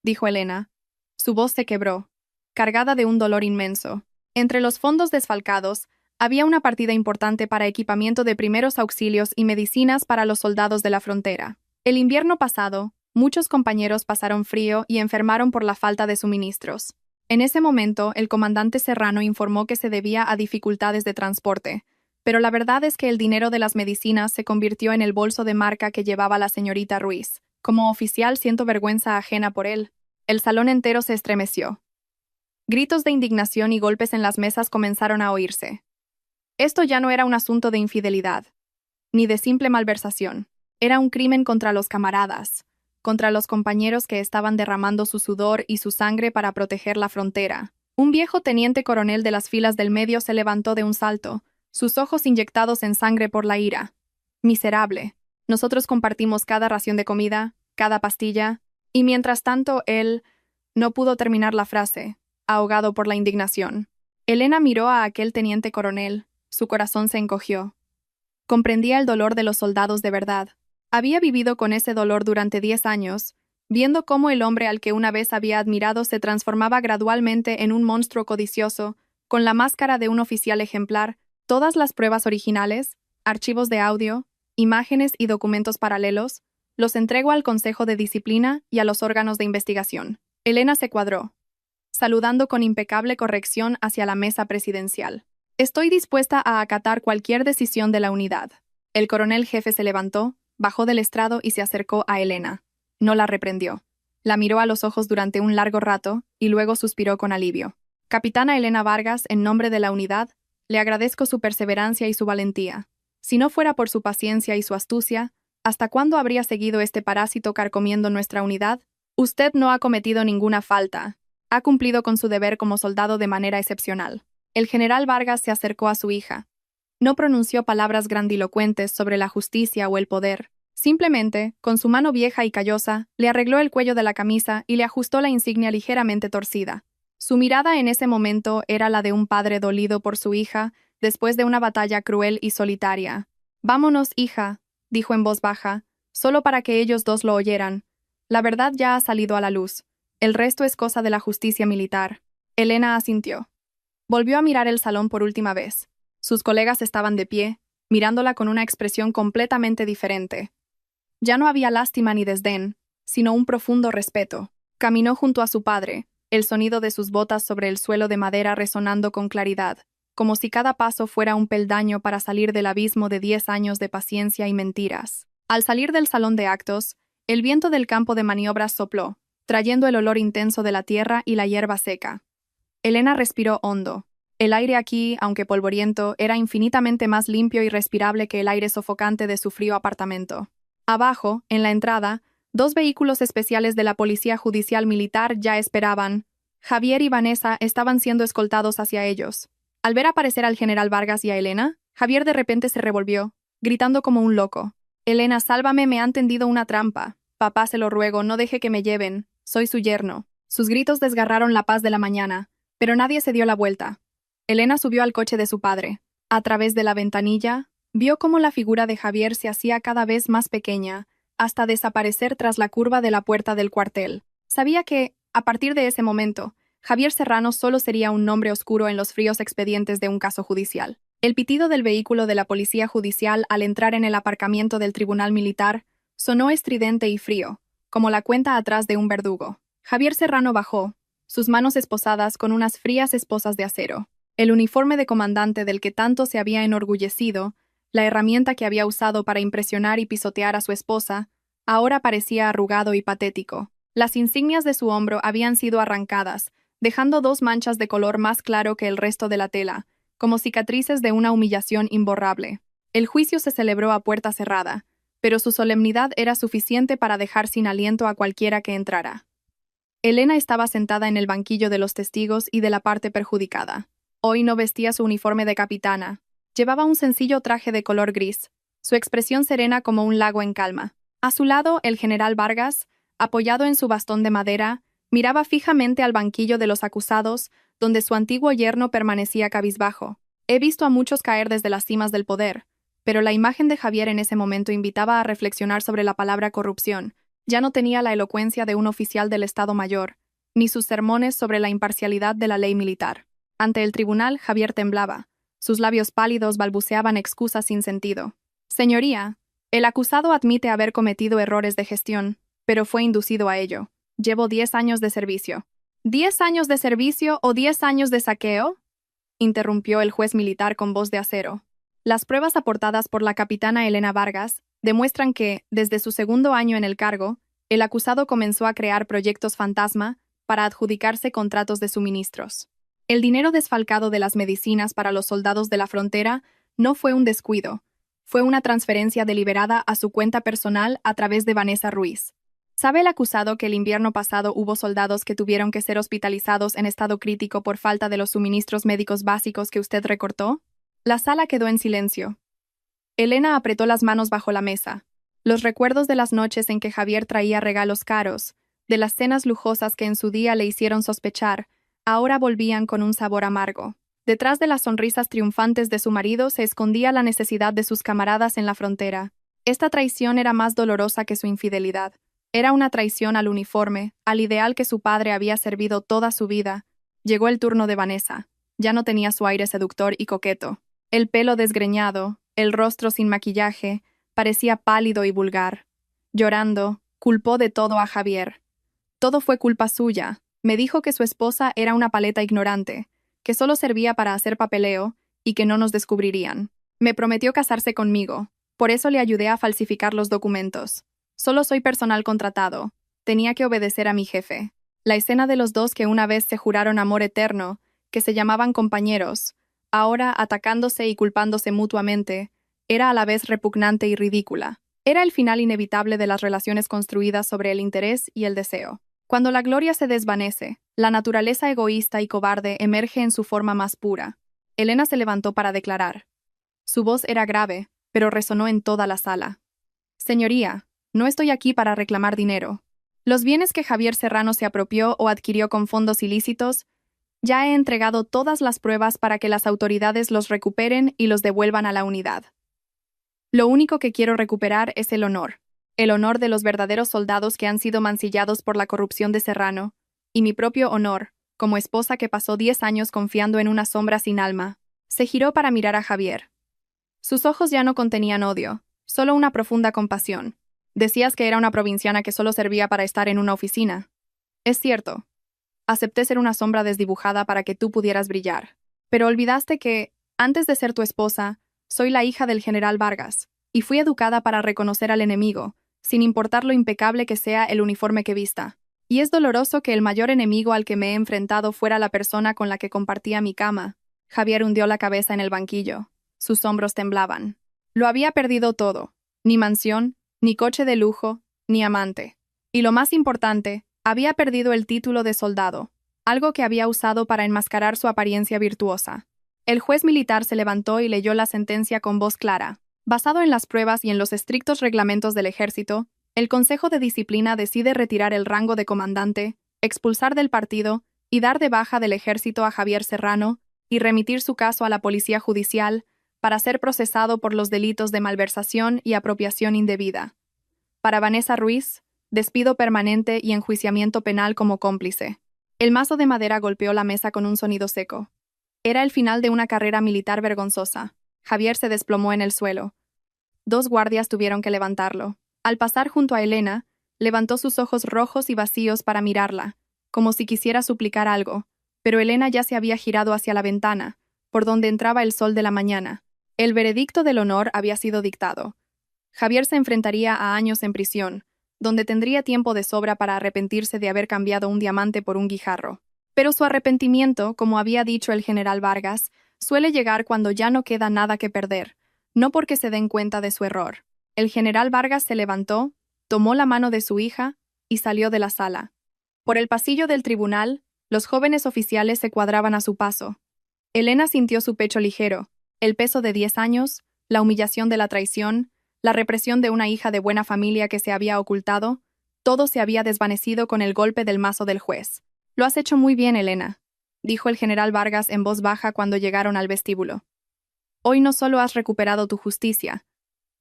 dijo Elena. Su voz se quebró, cargada de un dolor inmenso. Entre los fondos desfalcados, había una partida importante para equipamiento de primeros auxilios y medicinas para los soldados de la frontera. El invierno pasado, muchos compañeros pasaron frío y enfermaron por la falta de suministros. En ese momento, el comandante Serrano informó que se debía a dificultades de transporte, pero la verdad es que el dinero de las medicinas se convirtió en el bolso de marca que llevaba la señorita Ruiz. Como oficial siento vergüenza ajena por él. El salón entero se estremeció. Gritos de indignación y golpes en las mesas comenzaron a oírse. Esto ya no era un asunto de infidelidad, ni de simple malversación. Era un crimen contra los camaradas, contra los compañeros que estaban derramando su sudor y su sangre para proteger la frontera. Un viejo teniente coronel de las filas del medio se levantó de un salto, sus ojos inyectados en sangre por la ira. Miserable. Nosotros compartimos cada ración de comida, cada pastilla, y mientras tanto él no pudo terminar la frase, ahogado por la indignación. Elena miró a aquel teniente coronel, su corazón se encogió. Comprendía el dolor de los soldados de verdad. Había vivido con ese dolor durante 10 años, viendo cómo el hombre al que una vez había admirado se transformaba gradualmente en un monstruo codicioso, con la máscara de un oficial ejemplar, todas las pruebas originales, archivos de audio, imágenes y documentos paralelos, los entregó al Consejo de Disciplina y a los órganos de investigación. Elena se cuadró, saludando con impecable corrección hacia la mesa presidencial. Estoy dispuesta a acatar cualquier decisión de la unidad. El coronel jefe se levantó, bajó del estrado y se acercó a Elena. No la reprendió. La miró a los ojos durante un largo rato y luego suspiró con alivio. Capitana Elena Vargas, en nombre de la unidad, le agradezco su perseverancia y su valentía. Si no fuera por su paciencia y su astucia, ¿hasta cuándo habría seguido este parásito carcomiendo nuestra unidad? Usted no ha cometido ninguna falta. Ha cumplido con su deber como soldado de manera excepcional. El general Vargas se acercó a su hija. No pronunció palabras grandilocuentes sobre la justicia o el poder. Simplemente, con su mano vieja y callosa, le arregló el cuello de la camisa y le ajustó la insignia ligeramente torcida. Su mirada en ese momento era la de un padre dolido por su hija después de una batalla cruel y solitaria. «Vámonos, hija», dijo en voz baja, solo para que ellos dos lo oyeran. «La verdad ya ha salido a la luz. El resto es cosa de la justicia militar». Elena asintió. Volvió a mirar el salón por última vez. Sus colegas estaban de pie, mirándola con una expresión completamente diferente. Ya no había lástima ni desdén, sino un profundo respeto. Caminó junto a su padre, el sonido de sus botas sobre el suelo de madera resonando con claridad, como si cada paso fuera un peldaño para salir del abismo de 10 años de paciencia y mentiras. Al salir del salón de actos, El viento del campo de maniobras sopló, trayendo el olor intenso de la tierra y la hierba seca. Elena respiró hondo. El aire aquí, aunque polvoriento, era infinitamente más limpio y respirable que el aire sofocante de su frío apartamento. Abajo, en la entrada, 2 vehículos especiales de la Policía Judicial Militar ya esperaban. Javier y Vanessa estaban siendo escoltados hacia ellos. Al ver aparecer al general Vargas y a Elena, Javier de repente se revolvió, gritando como un loco. «Elena, sálvame, me han tendido una trampa. Papá, se lo ruego, no deje que me lleven. Soy su yerno». Sus gritos desgarraron la paz de la mañana, pero nadie se dio la vuelta. Elena subió al coche de su padre. A través de la ventanilla, vio cómo la figura de Javier se hacía cada vez más pequeña, hasta desaparecer tras la curva de la puerta del cuartel. Sabía que, a partir de ese momento, Javier Serrano solo sería un nombre oscuro en los fríos expedientes de un caso judicial. El pitido del vehículo de la policía judicial al entrar en el aparcamiento del tribunal militar sonó estridente y frío, como la cuenta atrás de un verdugo. Javier Serrano bajó, sus manos esposadas con unas frías esposas de acero. El uniforme de comandante del que tanto se había enorgullecido, la herramienta que había usado para impresionar y pisotear a su esposa, ahora parecía arrugado y patético. Las insignias de su hombro habían sido arrancadas, dejando 2 manchas de color más claro que el resto de la tela, como cicatrices de una humillación imborrable. El juicio se celebró a puerta cerrada, pero su solemnidad era suficiente para dejar sin aliento a cualquiera que entrara. Elena estaba sentada en el banquillo de los testigos y de la parte perjudicada. Hoy no vestía su uniforme de capitana. Llevaba un sencillo traje de color gris, su expresión serena como un lago en calma. A su lado, el general Vargas, apoyado en su bastón de madera, miraba fijamente al banquillo de los acusados, donde su antiguo yerno permanecía cabizbajo. He visto a muchos caer desde las cimas del poder, pero la imagen de Javier en ese momento invitaba a reflexionar sobre la palabra corrupción. Ya no tenía la elocuencia de un oficial del Estado Mayor, ni sus sermones sobre la imparcialidad de la ley militar. Ante el tribunal, Javier temblaba. Sus labios pálidos balbuceaban excusas sin sentido. «Señoría, el acusado admite haber cometido errores de gestión, pero fue inducido a ello. Llevo 10 años de servicio». «¿10 años de servicio o 10 años de saqueo?», interrumpió el juez militar con voz de acero. Las pruebas aportadas por la capitana Elena Vargas demuestran que, desde su segundo año en el cargo, el acusado comenzó a crear proyectos fantasma para adjudicarse contratos de suministros. El dinero desfalcado de las medicinas para los soldados de la frontera no fue un descuido, fue una transferencia deliberada a su cuenta personal a través de Vanessa Ruiz. ¿Sabe el acusado que el invierno pasado hubo soldados que tuvieron que ser hospitalizados en estado crítico por falta de los suministros médicos básicos que usted recortó? La sala quedó en silencio. Elena apretó las manos bajo la mesa. Los recuerdos de las noches en que Javier traía regalos caros, de las cenas lujosas que en su día le hicieron sospechar, ahora volvían con un sabor amargo. Detrás de las sonrisas triunfantes de su marido se escondía la necesidad de sus camaradas en la frontera. Esta traición era más dolorosa que su infidelidad. Era una traición al uniforme, al ideal que su padre había servido toda su vida. Llegó el turno de Vanessa. Ya no tenía su aire seductor y coqueto. El pelo desgreñado, el rostro sin maquillaje, parecía pálido y vulgar. Llorando, culpó de todo a Javier. Todo fue culpa suya. Me dijo que su esposa era una paleta ignorante, que solo servía para hacer papeleo y que no nos descubrirían. Me prometió casarse conmigo, por eso le ayudé a falsificar los documentos. Solo soy personal contratado. Tenía que obedecer a mi jefe. La escena de los dos que una vez se juraron amor eterno, que se llamaban compañeros, ahora atacándose y culpándose mutuamente, era a la vez repugnante y ridícula. Era el final inevitable de las relaciones construidas sobre el interés y el deseo. Cuando la gloria se desvanece, la naturaleza egoísta y cobarde emerge en su forma más pura. Elena se levantó para declarar. Su voz era grave, pero resonó en toda la sala. «Señoría, no estoy aquí para reclamar dinero. Los bienes que Javier Serrano se apropió o adquirió con fondos ilícitos, ya he entregado todas las pruebas para que las autoridades los recuperen y los devuelvan a la unidad. Lo único que quiero recuperar es el honor de los verdaderos soldados que han sido mancillados por la corrupción de Serrano, y mi propio honor, como esposa que pasó 10 años confiando en una sombra sin alma». Se giró para mirar a Javier. Sus ojos ya no contenían odio, solo una profunda compasión. «Decías que era una provinciana que solo servía para estar en una oficina. Es cierto. Acepté ser una sombra desdibujada para que tú pudieras brillar. Pero olvidaste que, antes de ser tu esposa, soy la hija del general Vargas, y fui educada para reconocer al enemigo, sin importar lo impecable que sea el uniforme que vista. Y es doloroso que el mayor enemigo al que me he enfrentado fuera la persona con la que compartía mi cama. Javier hundió la cabeza en el banquillo. Sus hombros temblaban. Lo había perdido todo. Ni mansión, ni coche de lujo, ni amante. Y lo más importante, había perdido el título de soldado, algo que había usado para enmascarar su apariencia virtuosa. El juez militar se levantó y leyó la sentencia con voz clara. Basado en las pruebas y en los estrictos reglamentos del ejército, el Consejo de Disciplina decide retirar el rango de comandante, expulsar del partido y dar de baja del ejército a Javier Serrano y remitir su caso a la Policía Judicial para ser procesado por los delitos de malversación y apropiación indebida. Para Vanessa Ruiz, despido permanente y enjuiciamiento penal como cómplice. El mazo de madera golpeó la mesa con un sonido seco. Era el final de una carrera militar vergonzosa. Javier se desplomó en el suelo. 2 guardias tuvieron que levantarlo. Al pasar junto a Elena, levantó sus ojos rojos y vacíos para mirarla, como si quisiera suplicar algo, pero Elena ya se había girado hacia la ventana, por donde entraba el sol de la mañana. El veredicto del honor había sido dictado. Javier se enfrentaría a años en prisión, donde tendría tiempo de sobra para arrepentirse de haber cambiado un diamante por un guijarro. Pero su arrepentimiento, como había dicho el general Vargas, suele llegar cuando ya no queda nada que perder, no porque se den cuenta de su error. El general Vargas se levantó, tomó la mano de su hija y salió de la sala. Por el pasillo del tribunal, los jóvenes oficiales se cuadraban a su paso. Elena sintió su pecho ligero, el peso de 10 años, la humillación de la traición, la represión de una hija de buena familia que se había ocultado, todo se había desvanecido con el golpe del mazo del juez. «Lo has hecho muy bien, Elena», dijo el general Vargas en voz baja cuando llegaron al vestíbulo. «Hoy no solo has recuperado tu justicia,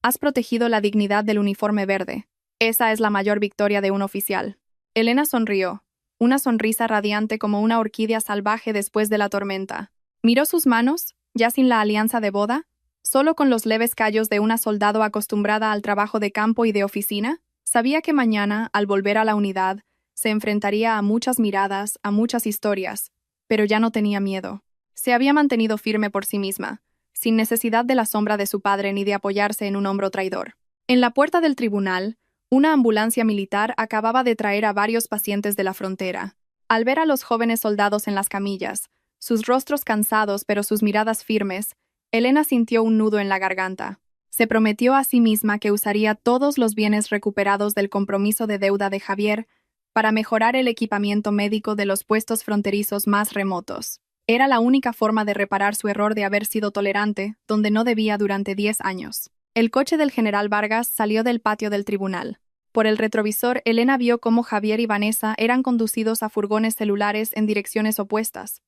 has protegido la dignidad del uniforme verde. Esa es la mayor victoria de un oficial». Elena sonrió, una sonrisa radiante como una orquídea salvaje después de la tormenta. Miró sus manos, ya sin la alianza de boda, solo con los leves callos de una soldado acostumbrada al trabajo de campo y de oficina. Sabía que mañana, al volver a la unidad, se enfrentaría a muchas miradas, a muchas historias, pero ya no tenía miedo. Se había mantenido firme por sí misma, sin necesidad de la sombra de su padre ni de apoyarse en un hombro traidor. En la puerta del tribunal, una ambulancia militar acababa de traer a varios pacientes de la frontera. Al ver a los jóvenes soldados en las camillas, sus rostros cansados pero sus miradas firmes, Elena sintió un nudo en la garganta. Se prometió a sí misma que usaría todos los bienes recuperados del compromiso de deuda de Javier para mejorar el equipamiento médico de los puestos fronterizos más remotos. Era la única forma de reparar su error de haber sido tolerante, donde no debía durante 10 años. El coche del general Vargas salió del patio del tribunal. Por el retrovisor, Elena vio cómo Javier y Vanessa eran conducidos a furgones celulares en direcciones opuestas.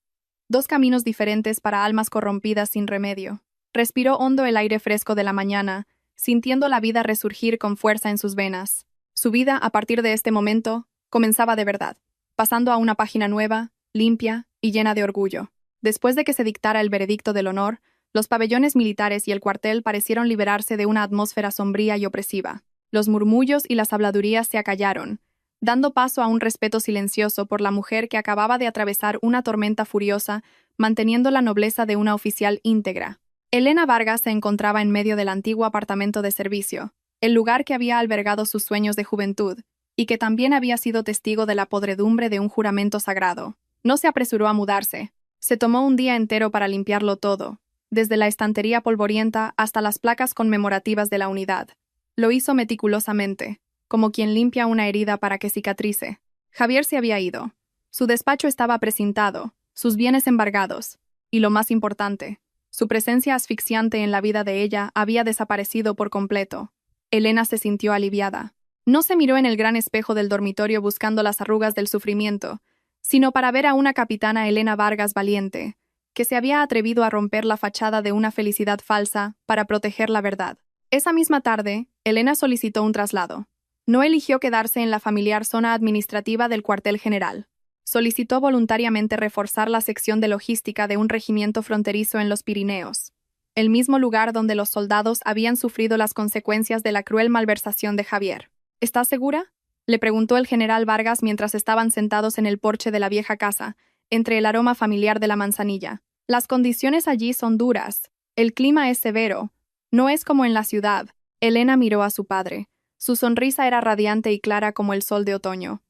2 caminos diferentes para almas corrompidas sin remedio. Respiró hondo el aire fresco de la mañana, sintiendo la vida resurgir con fuerza en sus venas. Su vida, a partir de este momento, comenzaba de verdad, pasando a una página nueva, limpia y llena de orgullo. Después de que se dictara el veredicto del honor, los pabellones militares y el cuartel parecieron liberarse de una atmósfera sombría y opresiva. Los murmullos y las habladurías se acallaron, dando paso a un respeto silencioso por la mujer que acababa de atravesar una tormenta furiosa, manteniendo la nobleza de una oficial íntegra. Elena Vargas se encontraba en medio del antiguo apartamento de servicio, el lugar que había albergado sus sueños de juventud, y que también había sido testigo de la podredumbre de un juramento sagrado. No se apresuró a mudarse. Se tomó un día entero para limpiarlo todo, desde la estantería polvorienta hasta las placas conmemorativas de la unidad. Lo hizo meticulosamente, como quien limpia una herida para que cicatrice. Javier se había ido. Su despacho estaba precintado, sus bienes embargados, y lo más importante, su presencia asfixiante en la vida de ella había desaparecido por completo. Elena se sintió aliviada. No se miró en el gran espejo del dormitorio buscando las arrugas del sufrimiento, sino para ver a una capitana Elena Vargas valiente, que se había atrevido a romper la fachada de una felicidad falsa para proteger la verdad. Esa misma tarde, Elena solicitó un traslado. No eligió quedarse en la familiar zona administrativa del cuartel general. Solicitó voluntariamente reforzar la sección de logística de un regimiento fronterizo en los Pirineos, el mismo lugar donde los soldados habían sufrido las consecuencias de la cruel malversación de Javier. ¿Estás segura?, le preguntó el general Vargas mientras estaban sentados en el porche de la vieja casa, entre el aroma familiar de la manzanilla. Las condiciones allí son duras, el clima es severo, no es como en la ciudad. Elena miró a su padre. Su sonrisa era radiante y clara como el sol de otoño.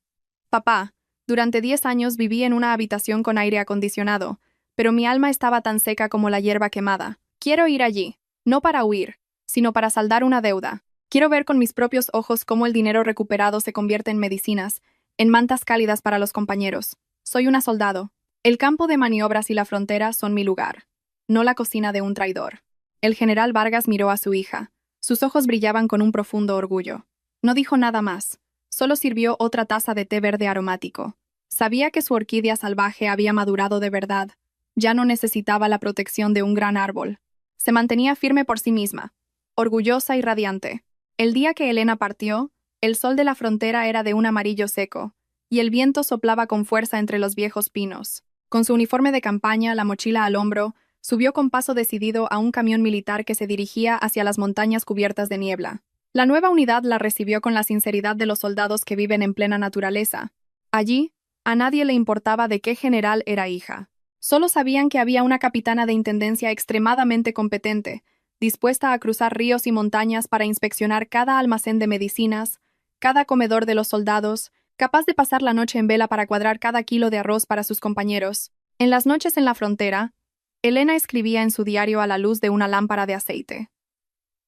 Papá, durante 10 años viví en una habitación con aire acondicionado, pero mi alma estaba tan seca como la hierba quemada. Quiero ir allí, no para huir, sino para saldar una deuda. Quiero ver con mis propios ojos cómo el dinero recuperado se convierte en medicinas, en mantas cálidas para los compañeros. Soy una soldado. El campo de maniobras y la frontera son mi lugar, no la cocina de un traidor. El general Vargas miró a su hija. Sus ojos brillaban con un profundo orgullo. No dijo nada más. Solo sirvió otra taza de té verde aromático. Sabía que su orquídea salvaje había madurado de verdad. Ya no necesitaba la protección de un gran árbol. Se mantenía firme por sí misma, orgullosa y radiante. El día que Elena partió, el sol de la frontera era de un amarillo seco, y el viento soplaba con fuerza entre los viejos pinos. Con su uniforme de campaña, la mochila al hombro, subió con paso decidido a un camión militar que se dirigía hacia las montañas cubiertas de niebla. La nueva unidad la recibió con la sinceridad de los soldados que viven en plena naturaleza. Allí, a nadie le importaba de qué general era hija. Solo sabían que había una capitana de intendencia extremadamente competente, dispuesta a cruzar ríos y montañas para inspeccionar cada almacén de medicinas, cada comedor de los soldados, capaz de pasar la noche en vela para cuadrar cada kilo de arroz para sus compañeros. En las noches en la frontera, Elena escribía en su diario a la luz de una lámpara de aceite.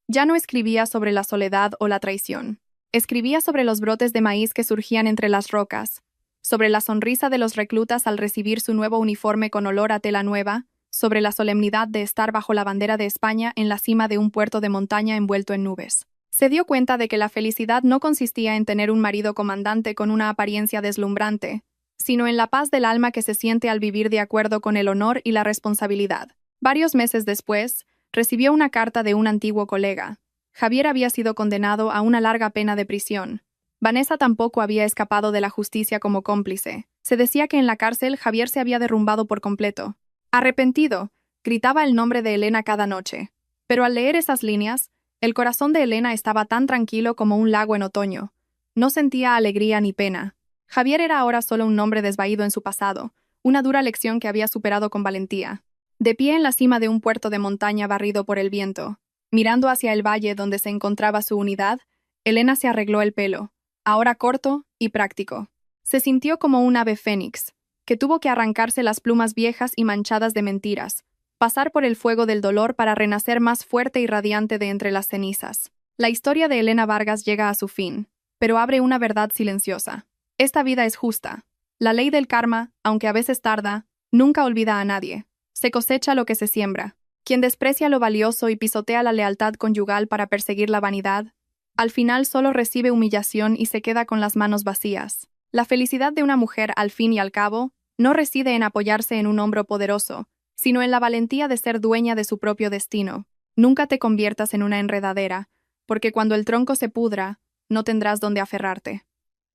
Ya no escribía sobre la soledad o la traición. Escribía sobre los brotes de maíz que surgían entre las rocas, sobre la sonrisa de los reclutas al recibir su nuevo uniforme con olor a tela nueva, sobre la solemnidad de estar bajo la bandera de España en la cima de un puerto de montaña envuelto en nubes. Se dio cuenta de que la felicidad no consistía en tener un marido comandante con una apariencia deslumbrante, sino en la paz del alma que se siente al vivir de acuerdo con el honor y la responsabilidad. Varios meses después, recibió una carta de un antiguo colega. Javier había sido condenado a una larga pena de prisión. Vanessa tampoco había escapado de la justicia como cómplice. Se decía que en la cárcel Javier se había derrumbado por completo. Arrepentido, gritaba el nombre de Elena cada noche. Pero al leer esas líneas, el corazón de Elena estaba tan tranquilo como un lago en otoño. No sentía alegría ni pena. Javier era ahora solo un nombre desvaído en su pasado, una dura lección que había superado con valentía. De pie en la cima de un puerto de montaña barrido por el viento, mirando hacia el valle donde se encontraba su unidad, Elena se arregló el pelo, ahora corto y práctico. Se sintió como un ave fénix, que tuvo que arrancarse las plumas viejas y manchadas de mentiras, pasar por el fuego del dolor para renacer más fuerte y radiante de entre las cenizas. La historia de Elena Vargas llega a su fin, pero abre una verdad silenciosa. Esta vida es justa. La ley del karma, aunque a veces tarda, nunca olvida a nadie. Se cosecha lo que se siembra. Quien desprecia lo valioso y pisotea la lealtad conyugal para perseguir la vanidad, al final solo recibe humillación y se queda con las manos vacías. La felicidad de una mujer, al fin y al cabo, no reside en apoyarse en un hombro poderoso, sino en la valentía de ser dueña de su propio destino. Nunca te conviertas en una enredadera, porque cuando el tronco se pudra, no tendrás donde aferrarte.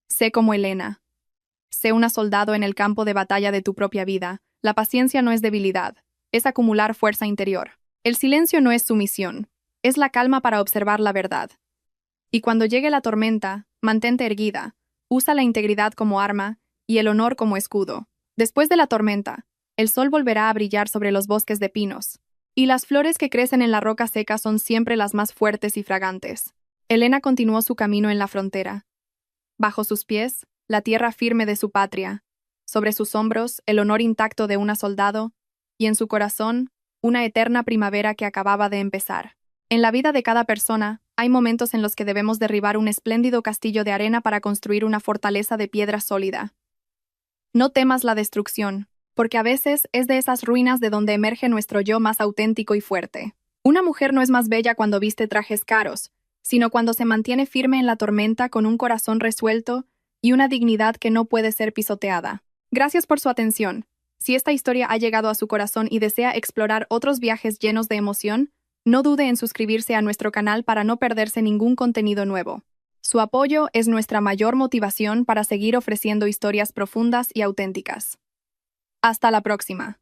Sé como Elena. Sé una soldado en el campo de batalla de tu propia vida. La paciencia no es debilidad, es acumular fuerza interior. El silencio no es sumisión, es la calma para observar la verdad. Y cuando llegue la tormenta, mantente erguida, usa la integridad como arma y el honor como escudo. Después de la tormenta, el sol volverá a brillar sobre los bosques de pinos, y las flores que crecen en la roca seca son siempre las más fuertes y fragantes. Elena continuó su camino en la frontera. Bajo sus pies, la tierra firme de su patria, sobre sus hombros, el honor intacto de una soldado, y en su corazón, una eterna primavera que acababa de empezar. En la vida de cada persona, hay momentos en los que debemos derribar un espléndido castillo de arena para construir una fortaleza de piedra sólida. No temas la destrucción, porque a veces es de esas ruinas de donde emerge nuestro yo más auténtico y fuerte. Una mujer no es más bella cuando viste trajes caros, sino cuando se mantiene firme en la tormenta con un corazón resuelto y una dignidad que no puede ser pisoteada. Gracias por su atención. Si esta historia ha llegado a su corazón y desea explorar otros viajes llenos de emoción, no dude en suscribirse a nuestro canal para no perderse ningún contenido nuevo. Su apoyo es nuestra mayor motivación para seguir ofreciendo historias profundas y auténticas. Hasta la próxima.